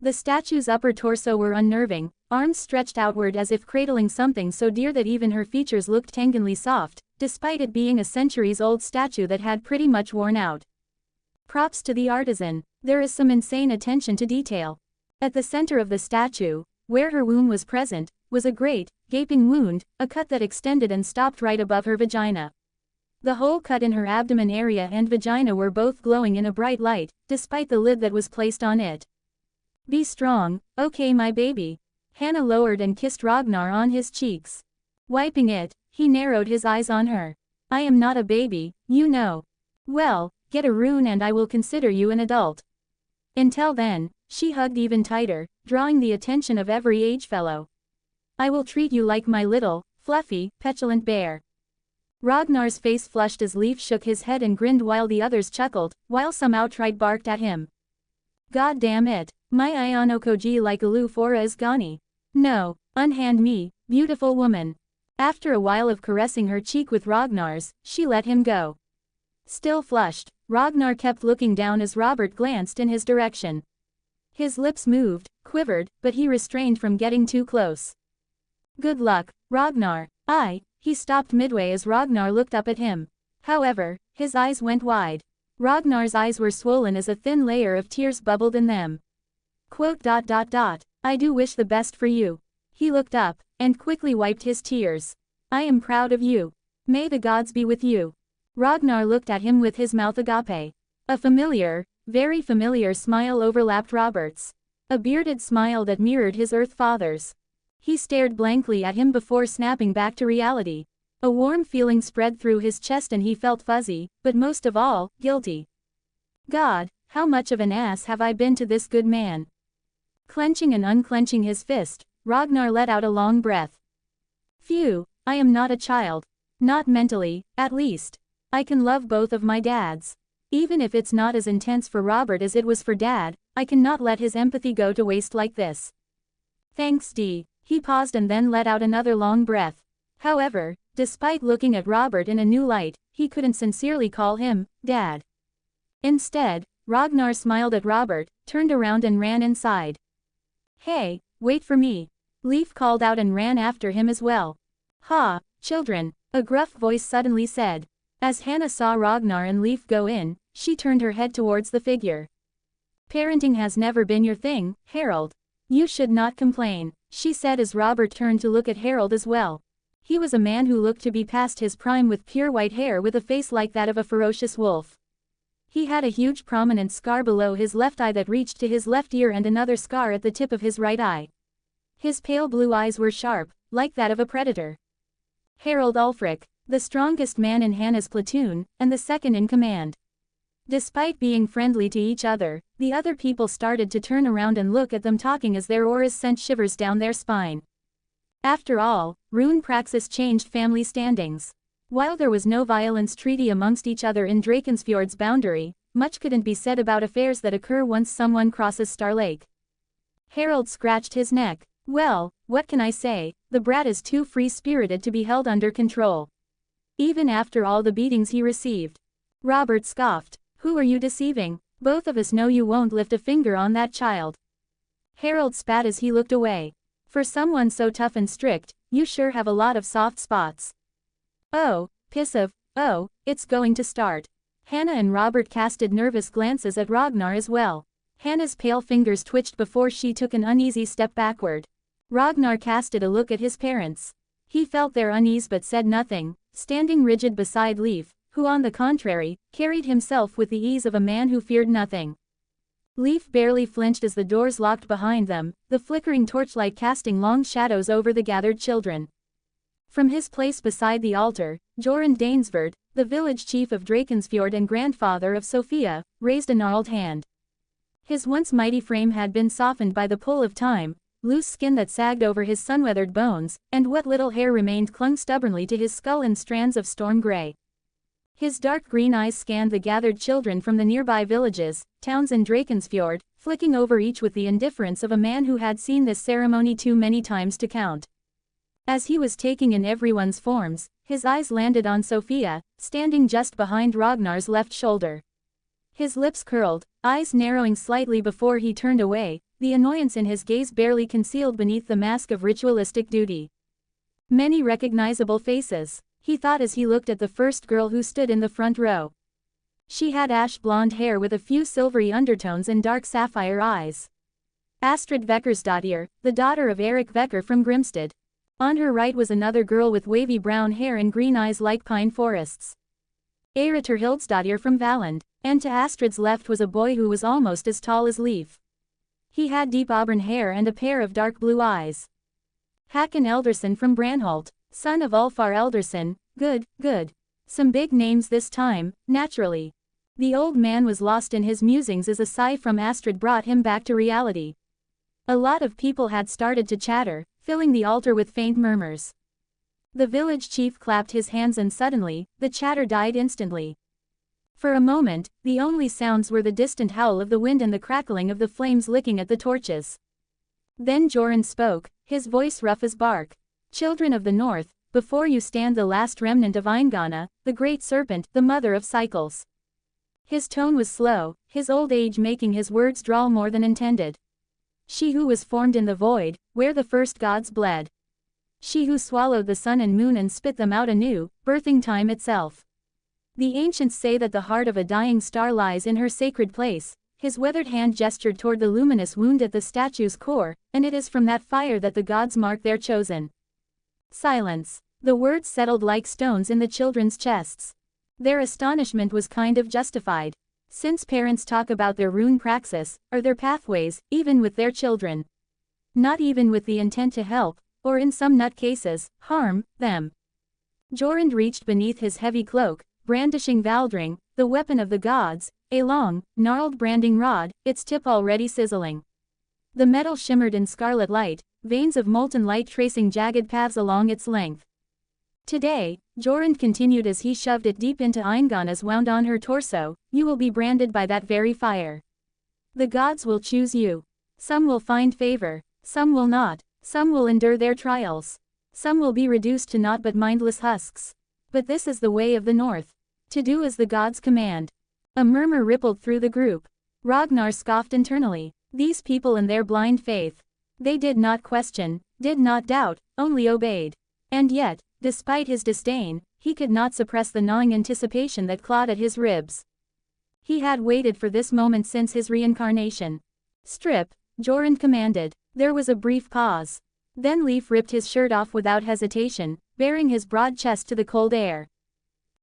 [SPEAKER 1] The statue's upper torso were unnerving, arms stretched outward as if cradling something so dear that even her features looked tangingly soft, despite it being a centuries-old statue that had pretty much worn out. Props to the artisan. There is some insane attention to detail. At the center of the statue, where her womb was present, was a great, gaping wound, a cut that extended and stopped right above her vagina. The hole cut in her abdomen area and vagina were both glowing in a bright light, despite the lid that was placed on it. Be strong, okay my baby. Hannah lowered and kissed Ragnar on his cheeks. Wiping it, he narrowed his eyes on her. I am not a baby, you know. Well, get a rune and I will consider you an adult. Until then, she hugged even tighter, drawing the attention of every age fellow. I will treat you like my little, fluffy, petulant bear. Ragnar's face flushed as Leif shook his head and grinned while the others chuckled, while some outright barked at him. God damn it, my Ionokoji like aloof aura is gone. No, unhand me, beautiful woman. After a while of caressing her cheek with Ragnar's, she let him go. Still flushed, Ragnar kept looking down as Robert glanced in his direction. His lips moved, quivered, but he restrained from getting too close. Good luck, Ragnar. He stopped midway as Ragnar looked up at him. However, his eyes went wide. Ragnar's eyes were swollen as a thin layer of tears bubbled in them. Quote. I do wish the best for you. He looked up, and quickly wiped his tears. I am proud of you. May the gods be with you. Ragnar looked at him with his mouth agape. A familiar, very familiar smile overlapped Robert's. A bearded smile that mirrored his Earth father's. He stared blankly at him before snapping back to reality. A warm feeling spread through his chest and he felt fuzzy, but most of all, guilty. God, how much of an ass have I been to this good man? Clenching and unclenching his fist, Ragnar let out a long breath. Phew, I am not a child. Not mentally, at least. I can love both of my dads. Even if it's not as intense for Robert as it was for Dad, I cannot let his empathy go to waste like this. Thanks D. He paused and then let out another long breath. However, despite looking at Robert in a new light, he couldn't sincerely call him Dad. Instead, Ragnar smiled at Robert, turned around and ran inside. Hey, wait for me. Leif called out and ran after him as well. Ha, children, a gruff voice suddenly said. As Hannah saw Ragnar and Leif go in, she turned her head towards the figure. Parenting has never been your thing, Harold. You should not complain, she said as Robert turned to look at Harold as well. He was a man who looked to be past his prime with pure white hair with a face like that of a ferocious wolf. He had a huge prominent scar below his left eye that reached to his left ear and another scar at the tip of his right eye. His pale blue eyes were sharp, like that of a predator. Harold Ulfric, the strongest man in Hannah's platoon, and the second in command. Despite being friendly to each other, the other people started to turn around and look at them talking as their auras sent shivers down their spine. After all, rune praxis changed family standings. While there was no violence treaty amongst each other in Drakensfjord's boundary, much couldn't be said about affairs that occur once someone crosses Star Lake. Harold scratched his neck. Well, what can I say, the brat is too free-spirited to be held under control. Even after all the beatings he received. Robert scoffed. Who are you deceiving? Both of us know you won't lift a finger on that child. Harold spat as he looked away. For someone so tough and strict, you sure have a lot of soft spots. Oh, piss of, oh, it's going to start. Hannah and Robert casted nervous glances at Ragnar as well. Hannah's pale fingers twitched before she took an uneasy step backward. Ragnar casted a look at his parents. He felt their unease but said nothing, standing rigid beside Leif, who on the contrary, carried himself with the ease of a man who feared nothing. Leif barely flinched as the doors locked behind them, the flickering torchlight casting long shadows over the gathered children. From his place beside the altar, Jorund Dainsvord, the village chief of Drakensfjord and grandfather of Sophia, raised a gnarled hand. His once mighty frame had been softened by the pull of time, loose skin that sagged over his sun-weathered bones, and what little hair remained clung stubbornly to his skull in strands of storm gray. His dark green eyes scanned the gathered children from the nearby villages, towns in Drakensfjord, flicking over each with the indifference of a man who had seen this ceremony too many times to count. As he was taking in everyone's forms, his eyes landed on Sophia, standing just behind Ragnar's left shoulder. His lips curled, eyes narrowing slightly before he turned away, the annoyance in his gaze barely concealed beneath the mask of ritualistic duty. Many recognizable faces, he thought as he looked at the first girl who stood in the front row. She had ash blonde hair with a few silvery undertones and dark sapphire eyes. Astrid Veckersdottir, the daughter of Eric Vecker from Grimstad. On her right was another girl with wavy brown hair and green eyes like pine forests. Eiritur Hildsdottir from Valand, and to Astrid's left was a boy who was almost as tall as Leif. He had deep auburn hair and a pair of dark blue eyes. Hakon Elderson from Branholt, son of Ulfar Elderson, good. Some big names this time, naturally. The old man was lost in his musings as a sigh from Astrid brought him back to reality. A lot of people had started to chatter, filling the altar with faint murmurs. The village chief clapped his hands and suddenly, the chatter died instantly. For a moment, the only sounds were the distant howl of the wind and the crackling of the flames licking at the torches. Then Joran spoke, his voice rough as bark. Children of the north, before you stand the last remnant of Eingana, the great serpent, the mother of cycles. His tone was slow, his old age making his words drawl more than intended. She who was formed in the void, where the first gods bled. She who swallowed the sun and moon and spit them out anew, birthing time itself. The ancients say that the heart of a dying star lies in her sacred place. His weathered hand gestured toward the luminous wound at the statue's core, and it is from that fire that the gods mark their chosen. Silence. The words settled like stones in the children's chests. Their astonishment was kind of justified. Since parents talk about their rune praxis, or their pathways, even with their children. Not even with the intent to help, or in some nut cases, harm, them. Jorund reached beneath his heavy cloak, brandishing Valdring, the weapon of the gods, a long, gnarled branding rod, its tip already sizzling. The metal shimmered in scarlet light, veins of molten light tracing jagged paths along its length. Today, Jorund continued as he shoved it deep into Eingana's wound on her torso, you will be branded by that very fire. The gods will choose you. Some will find favor, some will not, some will endure their trials. Some will be reduced to naught but mindless husks. But this is the way of the north. To do as the gods command. A murmur rippled through the group. Ragnar scoffed internally. These people and their blind faith. They did not question, did not doubt, only obeyed. And yet, despite his disdain, he could not suppress the gnawing anticipation that clawed at his ribs. He had waited for this moment since his reincarnation. Strip, Jorund commanded. There was a brief pause. Then Leif ripped his shirt off without hesitation, baring his broad chest to the cold air.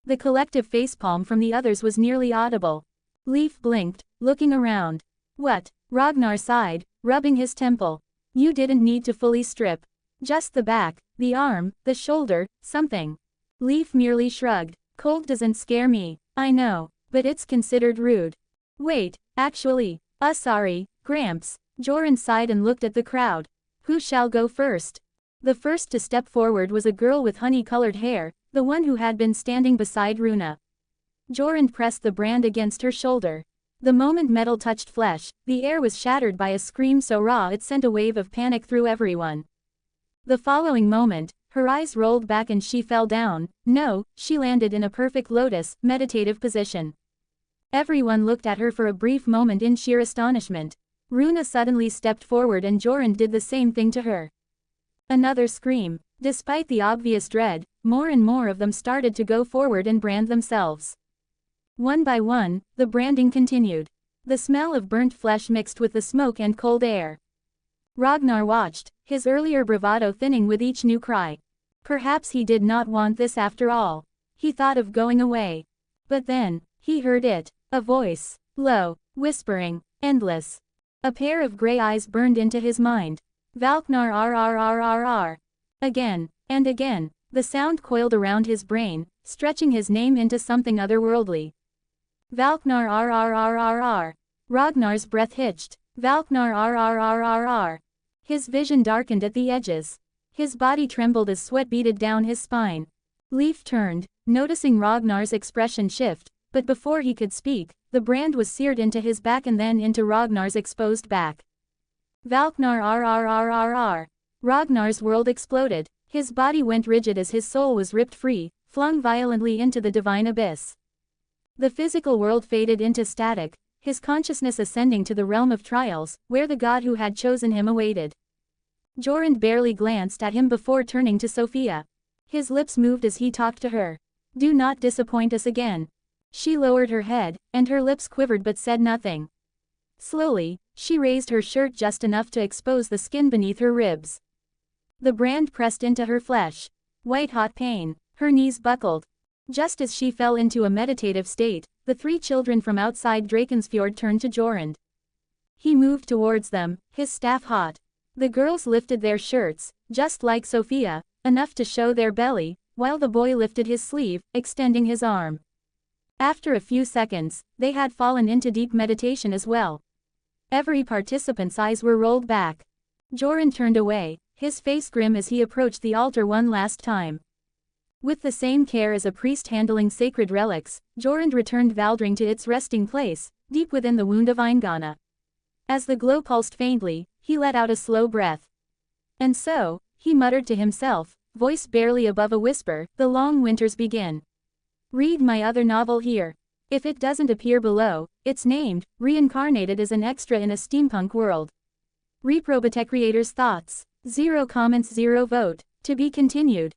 [SPEAKER 1] The collective facepalm from the others was nearly audible. Leif blinked, looking around. What? Ragnar sighed, rubbing his temple. You didn't need to fully strip. Just the back, the arm, the shoulder, something. Leif merely shrugged. Cold doesn't scare me, I know, but it's considered rude. Wait, actually, sorry, Gramps. Jorund sighed and looked at the crowd. Who shall go first? The first to step forward was a girl with honey-colored hair, the one who had been standing beside Runa. Jorund pressed the brand against her shoulder. The moment metal touched flesh, the air was shattered by a scream so raw it sent a wave of panic through everyone. The following moment, her eyes rolled back and she fell down. No, she landed in a perfect lotus, meditative position. Everyone looked at her for a brief moment in sheer astonishment. Runa suddenly stepped forward and Jorund did the same thing to her. Another scream. Despite the obvious dread, more and more of them started to go forward and brand themselves. One by one, the branding continued. The smell of burnt flesh mixed with the smoke and cold air. Ragnar watched, his earlier bravado thinning with each new cry. Perhaps he did not want this after all. He thought of going away. But then, he heard it. A voice. Low, whispering, endless. A pair of grey eyes burned into his mind. Valknar rrrrrr. Again, and again, the sound coiled around his brain, stretching his name into something otherworldly. Valknar rrrrrr. Ragnar's breath hitched. Valknar rrrrrr. His vision darkened at the edges. His body trembled as sweat beaded down his spine. Leif turned, noticing Ragnar's expression shift, but before he could speak, the brand was seared into his back and then into Ragnar's exposed back. Valknar rrrrrr. Ragnar's world exploded. His body went rigid as his soul was ripped free, flung violently into the divine abyss. The physical world faded into static, his consciousness ascending to the realm of trials, where the god who had chosen him awaited. Jorund barely glanced at him before turning to Sophia. His lips moved as he talked to her. "Do not disappoint us again." She lowered her head, and her lips quivered but said nothing. Slowly, she raised her shirt just enough to expose the skin beneath her ribs. The brand pressed into her flesh. White-hot pain. Her knees buckled. Just as she fell into a meditative state, the three children from outside Drakensfjord turned to Jorund. He moved towards them, his staff hot. The girls lifted their shirts, just like Sophia, enough to show their belly, while the boy lifted his sleeve, extending his arm. After a few seconds, they had fallen into deep meditation as well. Every participant's eyes were rolled back. Jorund turned away, his face grim as he approached the altar one last time. With the same care as a priest handling sacred relics, Jorund returned Valdring to its resting place, deep within the wound of Eingana. As the glow pulsed faintly, he let out a slow breath. "And so," he muttered to himself, voice barely above a whisper, "the long winters begin. Read my other novel here. If it doesn't appear below, it's named, Reincarnated as an Extra in a Steampunk World." Reprobate creators' thoughts. 0 comments, 0 vote. To be continued.